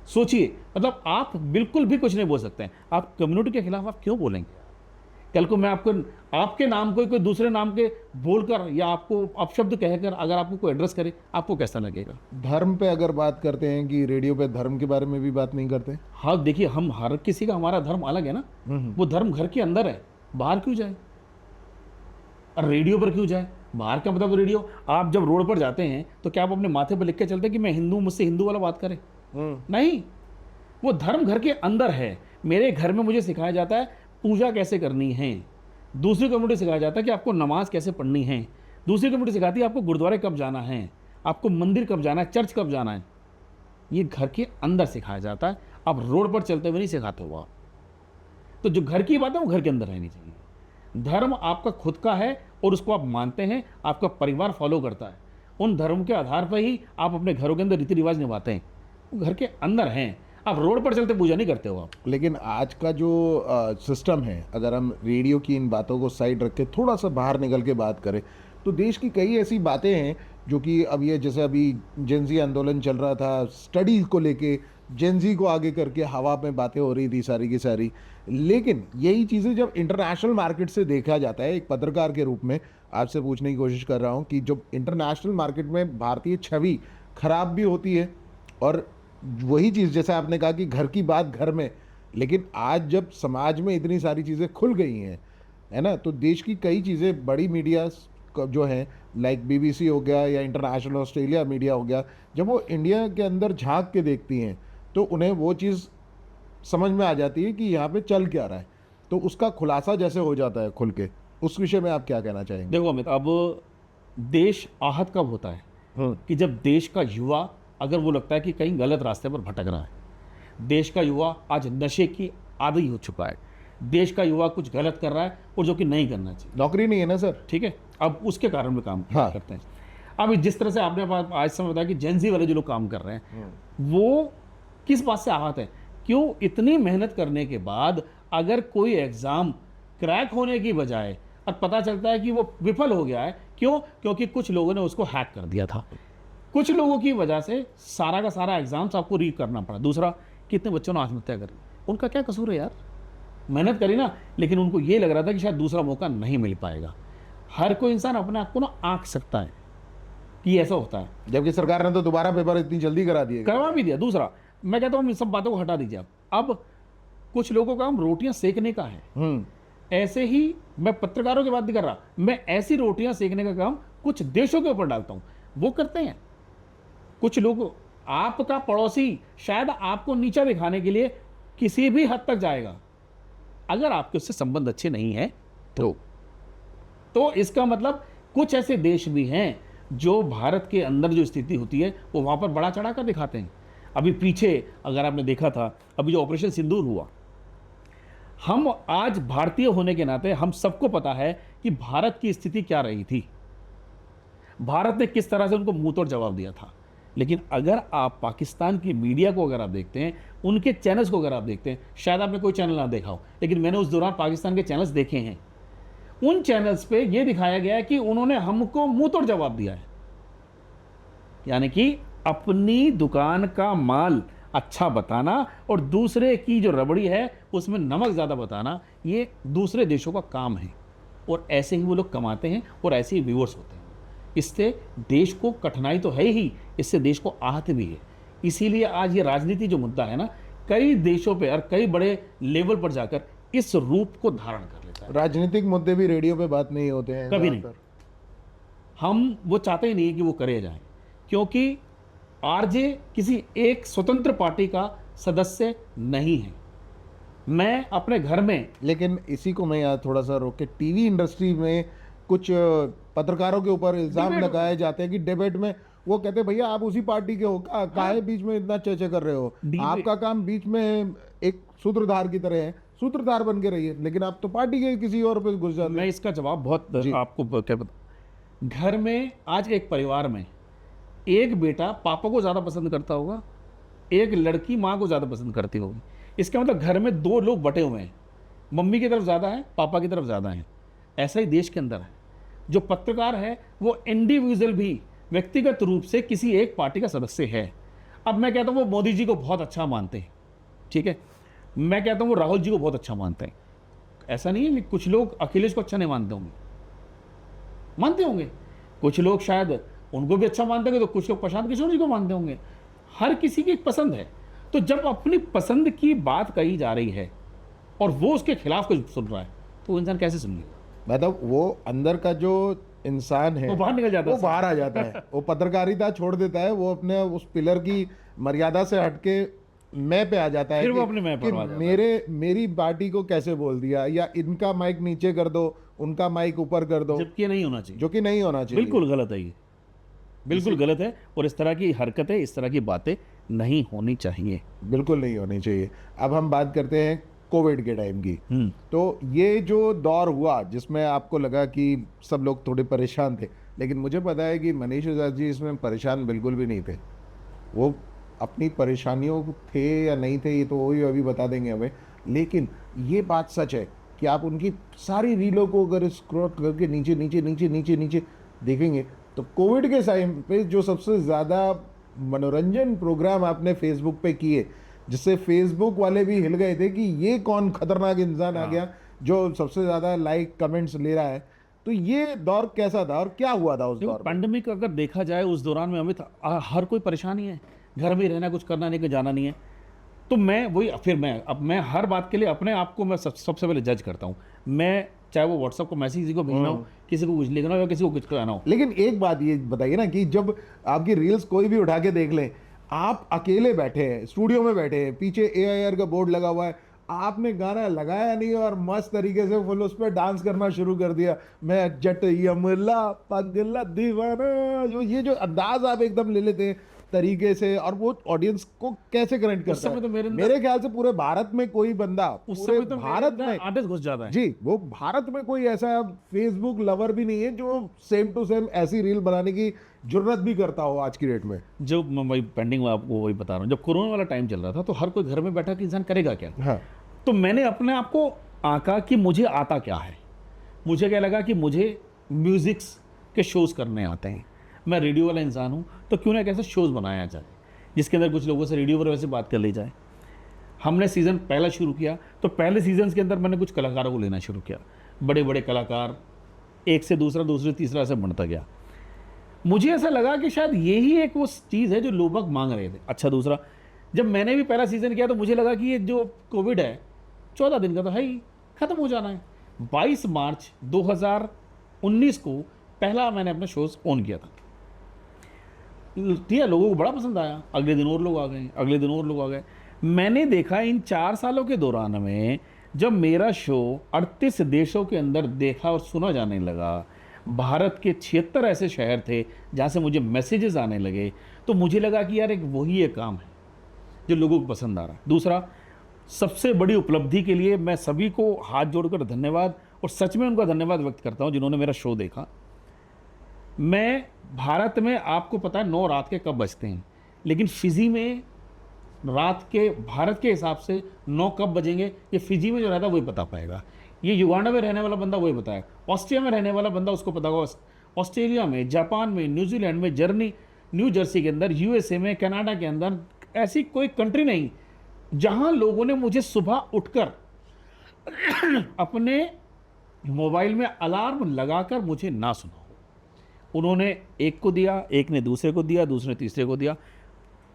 Speaker 1: सोचिए, मतलब आप बिल्कुल भी कुछ नहीं बोल सकते हैं, आप कम्युनिटी के खिलाफ आप क्यों बोलेंगे? कल को मैं आपको, आपके नाम को कोई दूसरे नाम के बोलकर या आपको अपशब्द कहकर अगर आपको कोई एड्रेस करे, आपको कैसा लगेगा?
Speaker 2: धर्म पे अगर बात करते हैं कि रेडियो पे धर्म के बारे में भी बात नहीं करते?
Speaker 1: हाँ, देखिए, हम हर किसी का, हमारा धर्म अलग है ना। वो धर्म घर के अंदर है, बाहर क्यों जाए? और रेडियो पर क्यों जाए? बाहर का मतलब रेडियो, आप जब रोड पर जाते हैं तो क्या आप अपने माथे पर लिख के चलते हैं कि मैं हिंदू, मुझसे हिंदू वाला बात करें? नहीं, वो धर्म घर के अंदर है। मेरे घर में मुझे सिखाया जाता है पूजा कैसे करनी है, दूसरी कम्युनिटी सिखाया जाता है कि आपको नमाज कैसे पढ़नी है, दूसरी कम्युनिटी सिखाती है आपको गुरुद्वारे कब जाना है, आपको मंदिर कब जाना है, चर्च कब जाना है। ये घर के अंदर सिखाया जाता है। आप रोड पर चलते हुए नहीं सिखाते हो आप। तो जो घर की बात है वो घर के अंदर रहनी चाहिए। धर्म आपका खुद का है और उसको आप मानते हैं, आपका परिवार फॉलो करता है। उन धर्म के आधार पर ही आप अपने घरों के अंदर रीति रिवाज निभाते हैं, वो घर के अंदर हैं। आप रोड पर चलते पूजा नहीं करते हो आप।
Speaker 2: लेकिन आज का जो सिस्टम है, अगर हम रेडियो की इन बातों को साइड रख के थोड़ा सा बाहर निकल के बात करें, तो देश की कई ऐसी बातें हैं जो कि अब ये जैसे अभी जेनजी आंदोलन चल रहा था, स्टडीज को लेके जेनजी को आगे करके हवा में बातें हो रही थी सारी की सारी। लेकिन यही चीज़ें जब इंटरनेशनल मार्केट से देखा जाता है, एक पत्रकार के रूप में आपसे पूछने की कोशिश कर रहा हूँ कि जब इंटरनेशनल मार्केट में भारतीय छवि खराब भी होती है, और वही चीज़ जैसे आपने कहा कि घर की बात घर में, लेकिन आज जब समाज में इतनी सारी चीज़ें खुल गई हैं, है ना, तो देश की कई चीज़ें बड़ी मीडिया जो हैं, लाइक बीबीसी हो गया या इंटरनेशनल ऑस्ट्रेलिया मीडिया हो गया, जब वो इंडिया के अंदर झांक के देखती हैं तो उन्हें वो चीज़ समझ में आ जाती है कि यहाँ पे चल क्या रहा है, तो उसका खुलासा जैसे हो जाता है खुल के। उस विषय में आप क्या कहना चाहेंगे?
Speaker 1: देखो अमित, अब देश आहत कब होता है कि जब देश का युवा, अगर वो लगता है कि कहीं गलत रास्ते पर भटक रहा है। देश का युवा आज नशे की आदी हो चुका है। देश का युवा कुछ गलत कर रहा है और जो कि नहीं करना चाहिए।
Speaker 2: नौकरी नहीं है ना सर।
Speaker 1: ठीक है, अब उसके कारण में काम
Speaker 2: हाँ।
Speaker 1: करते हैं। अब जिस तरह से आपने आज समय बताया कि जेनजी वाले जो लोग काम कर रहे हैं, वो किस बात से आहत है? क्यों इतनी मेहनत करने के बाद अगर कोई एग्जाम क्रैक होने की बजाय और पता चलता है कि वो विफल हो गया है, क्यों? क्योंकि कुछ लोगों ने उसको हैक कर दिया था। कुछ लोगों की वजह से सारा का सारा एग्जाम्स आपको री करना पड़ा। दूसरा, कितने बच्चों ने आत्महत्या करी, उनका क्या कसूर है यार? मेहनत करी ना, लेकिन उनको ये लग रहा था कि शायद दूसरा मौका नहीं मिल पाएगा। हर कोई इंसान अपने आप को ना आंक सकता है कि ऐसा होता है,
Speaker 2: जबकि सरकार ने तो दोबारा पेपर इतनी जल्दी करा दिए।
Speaker 1: करवा भी दिया। दूसरा, मैं कहता हूँ इन सब बातों को हटा दीजिए आप। अब कुछ लोगों का काम रोटियां सेकने का है। ऐसे ही मैं पत्रकारों की बात नहीं कर रहा, मैं ऐसी रोटियां सेकने का काम कुछ देशों के ऊपर डालता हूं, वो करते हैं। कुछ लोग, आपका पड़ोसी शायद आपको नीचा दिखाने के लिए किसी भी हद तक जाएगा, अगर आपके उससे संबंध अच्छे नहीं है तो इसका मतलब कुछ ऐसे देश भी हैं जो भारत के अंदर जो स्थिति होती है वो वहां पर बड़ा चढ़ा कर दिखाते हैं। अभी पीछे अगर आपने देखा था, अभी जो ऑपरेशन सिंदूर हुआ, हम आज भारतीय होने के नाते हम सबको पता है कि भारत की स्थिति क्या रही थी, भारत ने किस तरह से उनको मुंह तोड़ जवाब दिया था। लेकिन अगर आप पाकिस्तान की मीडिया को अगर आप देखते हैं, उनके चैनल्स को अगर आप देखते हैं, शायद आपने कोई चैनल ना देखा हो, लेकिन मैंने उस दौरान पाकिस्तान के चैनल्स देखे हैं। उन चैनल्स पे यह दिखाया गया है कि उन्होंने हमको मुंह तोड़ जवाब दिया है, यानी कि अपनी दुकान का माल अच्छा बताना और दूसरे की जो रबड़ी है उसमें नमक ज़्यादा बताना, ये दूसरे देशों का काम है। और ऐसे ही वो लोग कमाते हैं और ऐसे ही व्यूअर्स होते हैं। इससे देश को कठिनाई तो है ही, इससे देश को आहत भी है। इसीलिए आज ये राजनीति जो मुद्दा है ना, कई देशों पे और कई बड़े लेवल पर जाकर इस रूप को धारण कर लेता है।
Speaker 2: राजनीतिक मुद्दे भी रेडियो पे बात नहीं होते हैं
Speaker 1: कभी नहीं। हम वो चाहते ही नहीं कि वो करे जाए, क्योंकि आरजे किसी एक स्वतंत्र पार्टी का सदस्य नहीं है। मैं अपने घर में,
Speaker 2: लेकिन इसी को मैं यहाँ थोड़ा सा रोक के, टीवी इंडस्ट्री में कुछ पत्रकारों के ऊपर इल्जाम
Speaker 1: डिबेट
Speaker 2: लगाए जाते हैं कि डिबेट में वो कहते हैं भैया आप उसी पार्टी के हो, काहे बीच में इतना चर्चा कर रहे हो, आपका काम बीच में एक सूत्रधार की तरह है, सूत्रधार बन के रहिए, लेकिन आप तो पार्टी के किसी और पे घुस जाते हैं।
Speaker 1: मैं इसका जवाब बहुत आपको क्या बता। घर में आज एक परिवार में एक बेटा पापा को ज़्यादा पसंद करता होगा, एक लड़की माँ को ज़्यादा पसंद करती होगी। इसका मतलब घर में दो लोग बटे हुए हैं, मम्मी की तरफ ज़्यादा है, पापा की तरफ ज़्यादा है। ऐसा ही देश के अंदर है। जो पत्रकार है वो इंडिविजुअल भी व्यक्तिगत रूप से किसी एक पार्टी का सदस्य है। अब मैं कहता हूँ वो मोदी जी को बहुत अच्छा मानते हैं, ठीक है, मैं कहता हूँ वो राहुल जी को बहुत अच्छा मानते हैं। ऐसा नहीं है कि कुछ लोग अखिलेश को अच्छा नहीं मानते होंगे, मानते होंगे। कुछ लोग शायद उनको भी अच्छा मानते होंगे, तो कुछ लोग प्रशांत किशोर जी को मानते होंगे। हर किसी की एक पसंद है। तो जब अपनी पसंद की बात कही जा रही है और वो उसके खिलाफ कुछ सुन रहा है, तो वो इंसान कैसे सुनेगा?
Speaker 2: मतलब वो अंदर का जो इंसान है
Speaker 1: वो बाहर निकल जाता है,
Speaker 2: वो बाहर आ जाता है, वो पत्रकारिता छोड़ देता है, वो अपने उस पिलर की मर्यादा से हटके मैं पे आ जाता है।
Speaker 1: फिर वो
Speaker 2: कि-
Speaker 1: अपने मैं पर
Speaker 2: कि
Speaker 1: आ जाता है।
Speaker 2: मेरी पार्टी को कैसे बोल दिया, या इनका माइक नीचे कर दो, उनका माइक ऊपर कर दो,
Speaker 1: जबकि ये नहीं होना चाहिए।
Speaker 2: जो कि नहीं होना चाहिए।
Speaker 1: बिल्कुल गलत है, ये बिल्कुल गलत है। और इस तरह की हरकतें, इस तरह की बातें नहीं होनी चाहिए।
Speaker 2: बिल्कुल नहीं होनी चाहिए। अब हम बात करते हैं कोविड के टाइम की।
Speaker 1: हम्म।
Speaker 2: तो ये जो दौर हुआ जिसमें आपको लगा कि सब लोग थोड़े परेशान थे, लेकिन मुझे पता है कि मनीष आजाद जी इसमें परेशान बिल्कुल भी नहीं थे। वो अपनी परेशानियों थे या नहीं थे ये तो वही अभी बता देंगे हमें, लेकिन ये बात सच है कि आप उनकी सारी रीलों को अगर स्क्रॉल करके नीचे नीचे नीचे नीचे नीचे देखेंगे तो कोविड के टाइम पे जो सबसे ज़्यादा मनोरंजन प्रोग्राम आपने फेसबुक पे किए, जिससे फेसबुक वाले भी हिल गए थे कि ये कौन खतरनाक इंसान आ गया जो सबसे ज़्यादा लाइक कमेंट्स ले रहा है। तो ये दौर कैसा था और क्या हुआ था उस
Speaker 1: देखो,
Speaker 2: दौर में?
Speaker 1: पैंडेमिक अगर देखा जाए उस दौरान में अमित, हर कोई परेशानी है, घर में रहना, कुछ करना नहीं, कहीं जाना नहीं है। तो मैं वही, फिर मैं हर बात के लिए अपने आप को मैं सबसे पहले जज करता हूँ। मैं चाहे वो व्हाट्सएप को मैसेज किसी को भेजना हो, किसी को कुछ लिखना हो या किसी को कुछ कहना हो।
Speaker 2: लेकिन एक बात ये बताइए ना कि जब आपकी रील्स कोई भी उठा के देख लें, आप अकेले बैठे हैं, स्टूडियो में बैठे हैं, पीछे AIR का बोर्ड लगा हुआ है, आपने गाना लगाया नहीं और मस्त तरीके से फुल उस पर डांस करना शुरू कर दिया, मैं जट यमला पगला दीवाना, जो ये जो अंदाज आप एकदम ले लेते हैं तरीके से, और वो ऑडियंस को कैसे कनेक्ट करता
Speaker 1: समय
Speaker 2: है?
Speaker 1: तो
Speaker 2: मेरे ख्याल से पूरे भारत में कोई बंदा,
Speaker 1: उस
Speaker 2: पूरे
Speaker 1: समय तो
Speaker 2: भारत में,
Speaker 1: आर्टिस्ट घुस जाता है।
Speaker 2: जी, वो भारत में कोई ऐसा फेसबुक लवर भी नहीं है जो सेम टू सेम ऐसी रील बनाने की जुर्रत भी करता हो आज की डेट में।
Speaker 1: जो मैं वही पेंडिंग में आपको वही बता रहा हूँ, जब कोरोना वाला टाइम चल रहा था तो हर कोई घर में बैठा कि इंसान करेगा क्या।
Speaker 2: हाँ,
Speaker 1: तो मैंने अपने आप को आंका कि मुझे आता क्या है। मुझे क्या लगा कि मुझे म्यूजिक्स के शोज़ करने आते हैं, मैं रेडियो वाला इंसान हूँ, तो क्यों ना कैसे शोज़ बनाया जाए जिसके अंदर कुछ लोगों से रेडियो पर वैसे बात कर ली जाए। हमने सीज़न पहला शुरू किया तो पहले सीजन के अंदर मैंने कुछ कलाकारों को लेना शुरू किया, बड़े बड़े कलाकार, एक से दूसरा, दूसरे तीसरा ऐसे बढ़ता गया। मुझे ऐसा लगा कि शायद यही एक वो चीज़ है जो लोग मांग रहे थे। अच्छा, दूसरा, जब मैंने भी पहला सीज़न किया तो मुझे लगा कि ये जो कोविड है 14 दिन का तो है ही, ख़त्म हो जाना है। 22 मार्च 2019 को पहला मैंने अपना शोज़ ऑन किया था। ठीक है, लोगों को बड़ा पसंद आया, अगले दिन और लोग आ गए, अगले दिन और लोग आ गए। मैंने देखा इन 4 सालों के दौरान में जब मेरा शो 38 देशों के अंदर देखा और सुना जाने लगा, भारत के 76 ऐसे शहर थे जहाँ से मुझे मैसेजेस आने लगे, तो मुझे लगा कि यार एक वही एक काम है जो लोगों को पसंद आ रहा है। दूसरा, सबसे बड़ी उपलब्धि के लिए मैं सभी को हाथ जोड़कर धन्यवाद, और सच में उनका धन्यवाद व्यक्त करता हूँ जिन्होंने मेरा शो देखा। मैं भारत में, आपको पता है 9 रात के कब बजते हैं, लेकिन फिजी में रात के भारत के हिसाब से 9 कब बजेंगे ये फिजी में जो रहता है वही बता पाएगा। ये युगांडा में रहने वाला बंदा वही बताएगा, ऑस्ट्रिया में रहने वाला बंदा उसको पता होगा, ऑस्ट्रेलिया में, जापान में, न्यूजीलैंड में, न्यू जर्सी के अंदर, USA में, कनाडा के अंदर, ऐसी कोई कंट्री नहीं जहां लोगों ने मुझे सुबह उठकर अपने मोबाइल में अलार्म लगाकर मुझे ना सुना। उन्होंने एक को दिया, एक ने दूसरे को दिया, दूसरे ने तीसरे को दिया।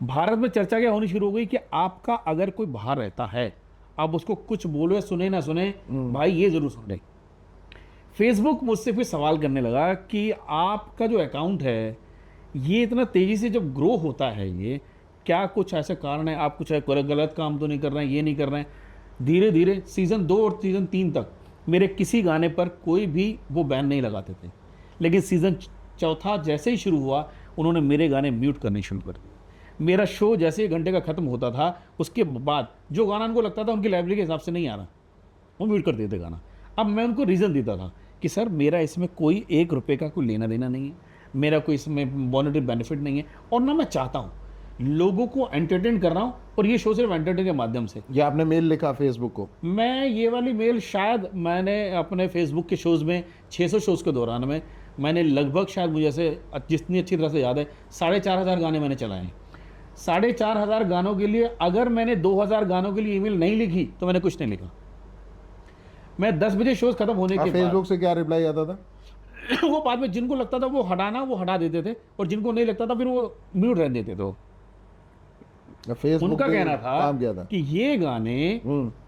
Speaker 1: भारत में चर्चा क्या होनी शुरू हो गई कि आपका अगर कोई बाहर रहता है, आप उसको कुछ बोलो या सुने ना सुने, भाई ये जरूर सुन ले। फेसबुक मुझसे फिर सवाल करने लगा कि आपका जो अकाउंट है ये इतना तेज़ी से जब ग्रो होता है, ये क्या कुछ ऐसे कारण है, आप कुछ गलत काम तो नहीं कर रहे हैं, ये नहीं कर रहे हैं। धीरे धीरे सीज़न 2 और सीज़न 3 तक मेरे किसी गाने पर कोई भी वो बैन नहीं लगाते थे, लेकिन सीज़न 4 जैसे ही शुरू हुआ उन्होंने मेरे गाने म्यूट करने शुरू कर दिए। मेरा शो जैसे 1 घंटे का ख़त्म होता था, उसके बाद जो गाना उनको लगता था उनकी लाइब्रेरी के हिसाब से नहीं आ रहा, वो म्यूट कर देते गाना। अब मैं उनको रीज़न देता था कि सर मेरा इसमें कोई 1 रुपये का कोई लेना देना नहीं है, मेरा कोई इसमें मॉनेटरी बेनिफिट नहीं है, और ना मैं चाहता हूँ, लोगों को एंटरटेन कर रहा हूँ, और ये शो सिर्फ एंटरटेन के माध्यम से।
Speaker 2: ये आपने मेल लिखा फेसबुक को?
Speaker 1: मैं ये वाली मेल शायद मैंने अपने फेसबुक के शोज़ में 600 शोज़ के दौरान में मैंने लगभग, शायद मुझे ऐसे जितनी अच्छी तरह से याद है, 4500 गाने मैंने चलाए हैं। 4500 गानों के लिए अगर मैंने 2000 गानों के लिए ईमेल नहीं लिखी तो मैंने कुछ नहीं लिखा। मैं 10 बजे शोज़ खत्म होने के बाद
Speaker 2: फेसबुक से क्या रिप्लाई आता था?
Speaker 1: वो बाद में जिनको लगता था वो हटाना, वो हटा देते थे, और जिनको नहीं लगता था फिर वो म्यूट रहने देते थे।
Speaker 2: फेसबुक
Speaker 1: उनका
Speaker 2: पे
Speaker 1: कहना
Speaker 2: काम किया
Speaker 1: था कि ये गाने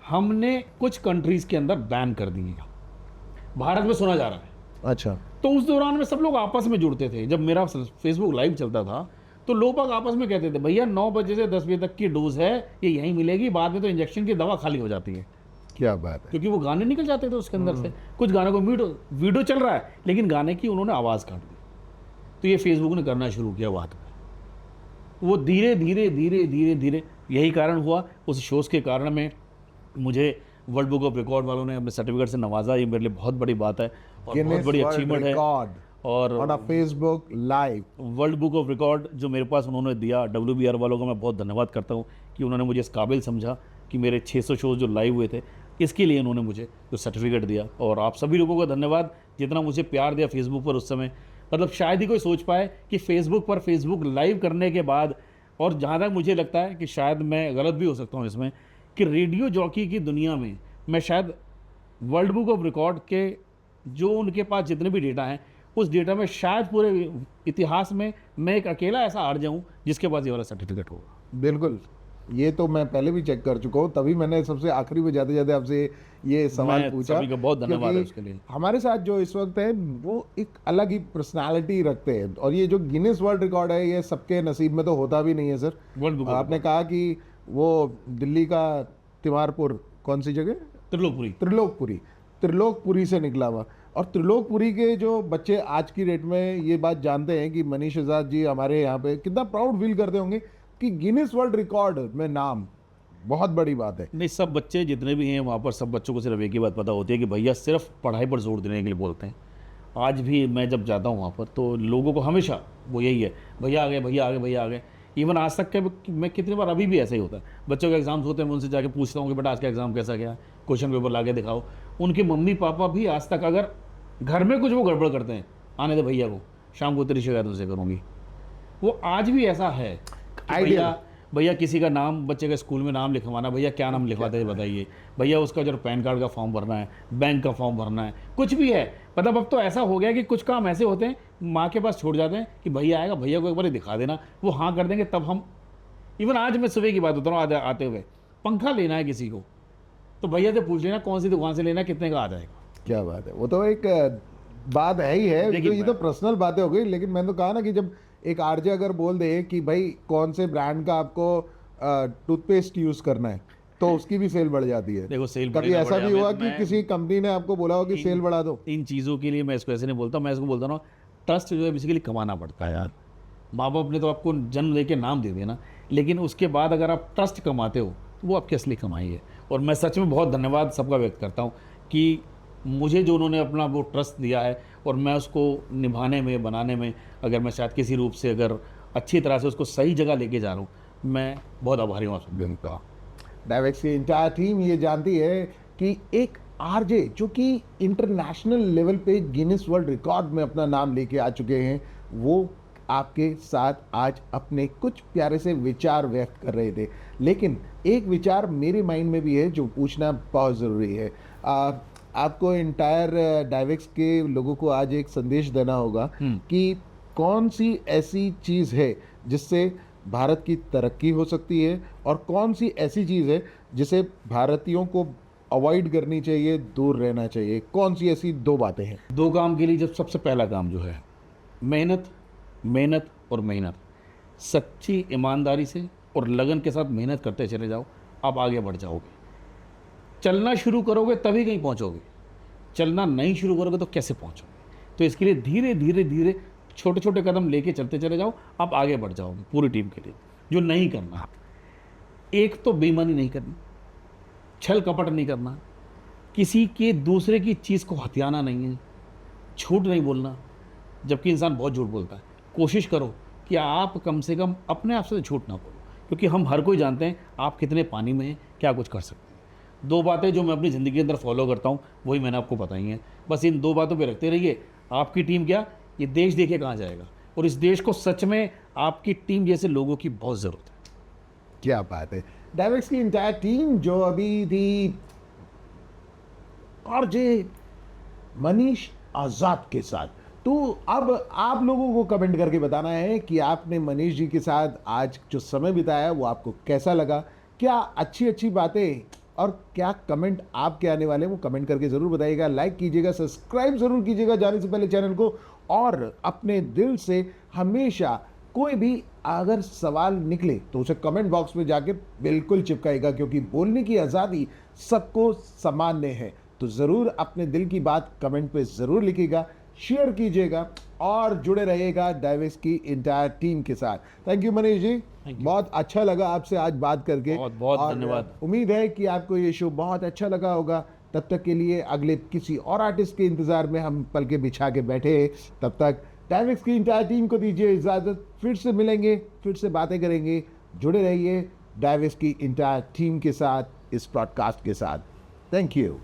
Speaker 1: हमने कुछ कंट्रीज के अंदर बैन कर दिए, भारत में सुना जा रहा है।
Speaker 2: अच्छा,
Speaker 1: तो उस दौरान में सब लोग आपस में जुड़ते थे। जब मेरा फेसबुक लाइव चलता था तो लोग आपस में कहते थे भैया 9 बजे से 10 बजे तक की डोज है, ये यहीं मिलेगी, बाद में तो इंजेक्शन की दवा खाली हो जाती है।
Speaker 2: क्या बात है।
Speaker 1: क्योंकि वो गाने निकल जाते थे उसके अंदर से। कुछ गानों को वीडियो चल रहा है लेकिन गाने की उन्होंने आवाज़ काट दी। तो ये फेसबुक ने करना शुरू किया बात में। वो धीरे धीरे धीरे धीरे धीरे यही कारण हुआ, उस शोज़ के कारण में मुझे वर्ल्ड बुक ऑफ रिकॉर्ड वालों ने अपने सर्टिफिकेट से नवाजा। ये मेरे लिए बहुत बड़ी बात है और बहुत
Speaker 2: गिनीज
Speaker 1: बड़ी
Speaker 2: वर्ल्ड
Speaker 1: अचीवमेंट है।
Speaker 2: रिकॉर्ड
Speaker 1: और
Speaker 2: on a Facebook live.
Speaker 1: World book of record जो मेरे पास उन्होंने दिया, WBR वालों का मैं बहुत धन्यवाद करता हूँ कि उन्होंने मुझे इस काबिल समझा कि मेरे 600 शोज़ जो लाइव हुए थे, इसके लिए उन्होंने मुझे जो सर्टिफिकेट दिया। और आप सभी लोगों का धन्यवाद जितना मुझे प्यार दिया फेसबुक पर उस समय। मतलब शायद ही कोई सोच पाए कि फेसबुक पर फेसबुक लाइव करने के बाद, और जहाँ तक मुझे लगता है कि शायद मैं गलत भी हो सकता हूँ इसमें, कि रेडियो जॉकी की दुनिया में मैं शायद वर्ल्ड बुक ऑफ रिकॉर्ड के जो उनके पास जितने भी डेटा हैं, उस डेटा में शायद पूरे इतिहास में मैं एक अकेला ऐसा आरजे हूँ जिसके पास ये वाला सर्टिफिकेट होगा।
Speaker 2: बिल्कुल, ये तो मैं पहले भी चेक कर चुका हूँ, तभी मैंने सबसे आखिरी में जाते जाते आपसे ये सवाल
Speaker 1: मैं
Speaker 2: पूछा।
Speaker 1: सभी का बहुत धन्यवाद है
Speaker 2: क्योंकि
Speaker 1: उसके लिए।
Speaker 2: हमारे साथ जो इस वक्त है वो एक अलग ही पर्सनालिटी रखते हैं, और ये जो गिनीज वर्ल्ड रिकॉर्ड है ये सबके नसीब में तो होता भी नहीं है सर।
Speaker 1: वर्ल्ड बुक
Speaker 2: आपने कहा कि वो दिल्ली का तिमारपुर, कौन सी जगह,
Speaker 1: त्रिलोकपुरी।
Speaker 2: त्रिलोकपुरी, त्रिलोकपुरी से निकला हुआ। और त्रिलोकपुरी के जो बच्चे आज की डेट में ये बात जानते हैं कि मनीष आज़ाद जी हमारे यहाँ पे, कितना प्राउड फील करते होंगे कि गिनीज वर्ल्ड रिकॉर्ड में नाम, बहुत बड़ी बात है।
Speaker 1: नहीं, सब बच्चे जितने भी हैं वहाँ पर, सब बच्चों को सिर्फ एक ही बात पता होती है कि भैया सिर्फ पढ़ाई पर जोर देने के लिए बोलते हैं। आज भी मैं जब जाता हूँ वहाँ पर तो लोगों को हमेशा वो यही है, भैया आ गए, भैया आ गए, भैया आ गए। इवन आज तक के मैं कितनी बार, अभी भी ऐसा ही होता है, बच्चों के एग्जाम्स होते हैं, मैं उनसे जाके पूछता हूँ कि बेटा आज का एग्ज़ाम कैसा गया, क्वेश्चन पेपर ला के दिखाओ। उनके मम्मी पापा भी आज तक अगर घर में कुछ वो गड़बड़ करते हैं, आने दे भैया को, शाम को तेरी शिकायत उनसे करूँगी। वो आज भी ऐसा है कि भैया भैया किसी का नाम, बच्चे का स्कूल में नाम लिखवाना, भैया क्या नाम लिखवाते हैं बताइए, भैया उसका जो पैन कार्ड का फॉर्म भरना है, बैंक का फॉर्म भरना है, कुछ भी है। मतलब अब तो ऐसा हो गया कि कुछ काम ऐसे होते हैं माँ के पास छोड़ जाते हैं कि भैया आएगा, भैया को एक बार दिखा देना, वो हाँ कर देंगे तब हम। इवन आज मैं सुबह की बात बता रहा हूँ, आते हुए पंखा लेना है किसी को तो भैया से पूछ लेना कौन सी दुकान से लेना है, कितने का आ जाएगा।
Speaker 2: क्या बात है, वो तो एक बात है ही है।
Speaker 1: लेकिन
Speaker 2: ये तो पर्सनल बातें हो गई, लेकिन मैंने तो कहा ना कि जब एक आरजे अगर बोल दे कि भाई कौन से ब्रांड का आपको टूथपेस्ट यूज करना है, तो उसकी भी सेल बढ़ जाती है।
Speaker 1: देखो सेल
Speaker 2: कभी ऐसा भी हुआ कि किसी कंपनी ने आपको बोला हो कि सेल बढ़ा दो?
Speaker 1: इन चीज़ों के लिए मैं इसको ऐसे नहीं बोलता, मैं इसको बोलता ना, ट्रस्ट जो है बेसिकली कमाना पड़ता है यार। माँ बाप ने तो आपको जन्म लेके नाम दे दिया ना, लेकिन उसके बाद अगर आप ट्रस्ट कमाते हो तो वो आपकी असली कमाई है। और मैं सच में बहुत धन्यवाद सबका व्यक्त करता हूँ कि मुझे जो उन्होंने अपना वो ट्रस्ट दिया है, और मैं उसको निभाने में, बनाने में, अगर मैं शायद किसी रूप से अगर अच्छी तरह से उसको सही जगह लेके जा रहा हूँ, मैं बहुत आभारी हूँ आप सभी का।
Speaker 2: डायवेक्स की इंटायर टीम ये जानती है कि एक आरजे जो कि इंटरनेशनल लेवल पे गिनीज वर्ल्ड रिकॉर्ड में अपना नाम लेके आ चुके हैं, वो आपके साथ आज अपने कुछ प्यारे से विचार व्यक्त कर रहे थे। लेकिन एक विचार मेरे माइंड में भी है जो पूछना बहुत ज़रूरी है। आपको इंटायर डायवेक्स के लोगों को आज एक संदेश देना होगा कि कौन सी ऐसी चीज़ है जिससे भारत की तरक्की हो सकती है, और कौन सी ऐसी चीज़ है जिसे भारतीयों को अवॉइड करनी चाहिए, दूर रहना चाहिए। कौन सी ऐसी दो बातें हैं?
Speaker 1: दो काम के लिए जब सबसे पहला काम जो है, मेहनत, मेहनत और मेहनत। सच्ची ईमानदारी से और लगन के साथ मेहनत करते चले जाओ, आप आगे बढ़ जाओगे। चलना शुरू करोगे तभी कहीं पहुंचोगे, चलना नहीं शुरू करोगे तो कैसे पहुंचोगे। तो इसके लिए धीरे धीरे धीरे छोटे छोटे कदम लेके चलते चले जाओ, आप आगे बढ़ जाओगे। पूरी टीम के लिए जो नहीं करना, एक तो बेईमानी नहीं करनी, छल कपट नहीं करना, किसी के दूसरे की चीज़ को हथियाना नहीं है, झूठ नहीं बोलना, जबकि इंसान बहुत झूठ बोलता है। कोशिश करो कि आप कम से कम अपने आप से झूठ ना बोलो, क्योंकि हम हर कोई जानते हैं आप कितने पानी में हैं, क्या कुछ कर सकते हैं। दो बातें जो मैं अपनी ज़िंदगी के अंदर फॉलो करता हूँ वही मैंने आपको बताई हैं। बस इन दो बातों पे रखते रहिए। आपकी टीम क्या, ये देश देखिए कहाँ जाएगा, और इस देश को सच में आपकी टीम जैसे लोगों की बहुत ज़रूरत है।
Speaker 2: क्या बात है। डायवेक्स की इंटायर टीम जो अभी थी आरजे मनीष आज़ाद के साथ, तो अब आप लोगों को कमेंट करके बताना है कि आपने मनीष जी के साथ आज जो समय बिताया वो आपको कैसा लगा। क्या अच्छी अच्छी बातें और क्या कमेंट आपके आने वाले हैं वो कमेंट करके ज़रूर बताइएगा। लाइक कीजिएगा, सब्सक्राइब ज़रूर कीजिएगा जाने से पहले चैनल को, और अपने दिल से हमेशा कोई भी अगर सवाल निकले तो उसे कमेंट बॉक्स में जाके बिल्कुल चिपकाएगा, क्योंकि बोलने की आज़ादी सबको सामान्य है। तो ज़रूर अपने दिल की बात कमेंट पे ज़रूर लिखिएगा, शेयर कीजिएगा और जुड़े रहिएगा डाइविक्स की इंटायर टीम के साथ। थैंक यू मनीष जी, बहुत अच्छा लगा आपसे आज बात करके।
Speaker 1: बहुत बहुत
Speaker 2: और
Speaker 1: धन्यवाद।
Speaker 2: उम्मीद है कि आपको ये शो बहुत अच्छा लगा होगा। तब तक के लिए अगले किसी और आर्टिस्ट के इंतजार में हम पलके बिछा के बैठे हैं। तब तक डाइविक्स की इंटायर टीम को दीजिए इजाजत। फिर से मिलेंगे, फिर से बातें करेंगे। जुड़े रहिए डाइविक्स की इंटायर टीम के साथ, इस पॉडकास्ट के साथ। Thank you.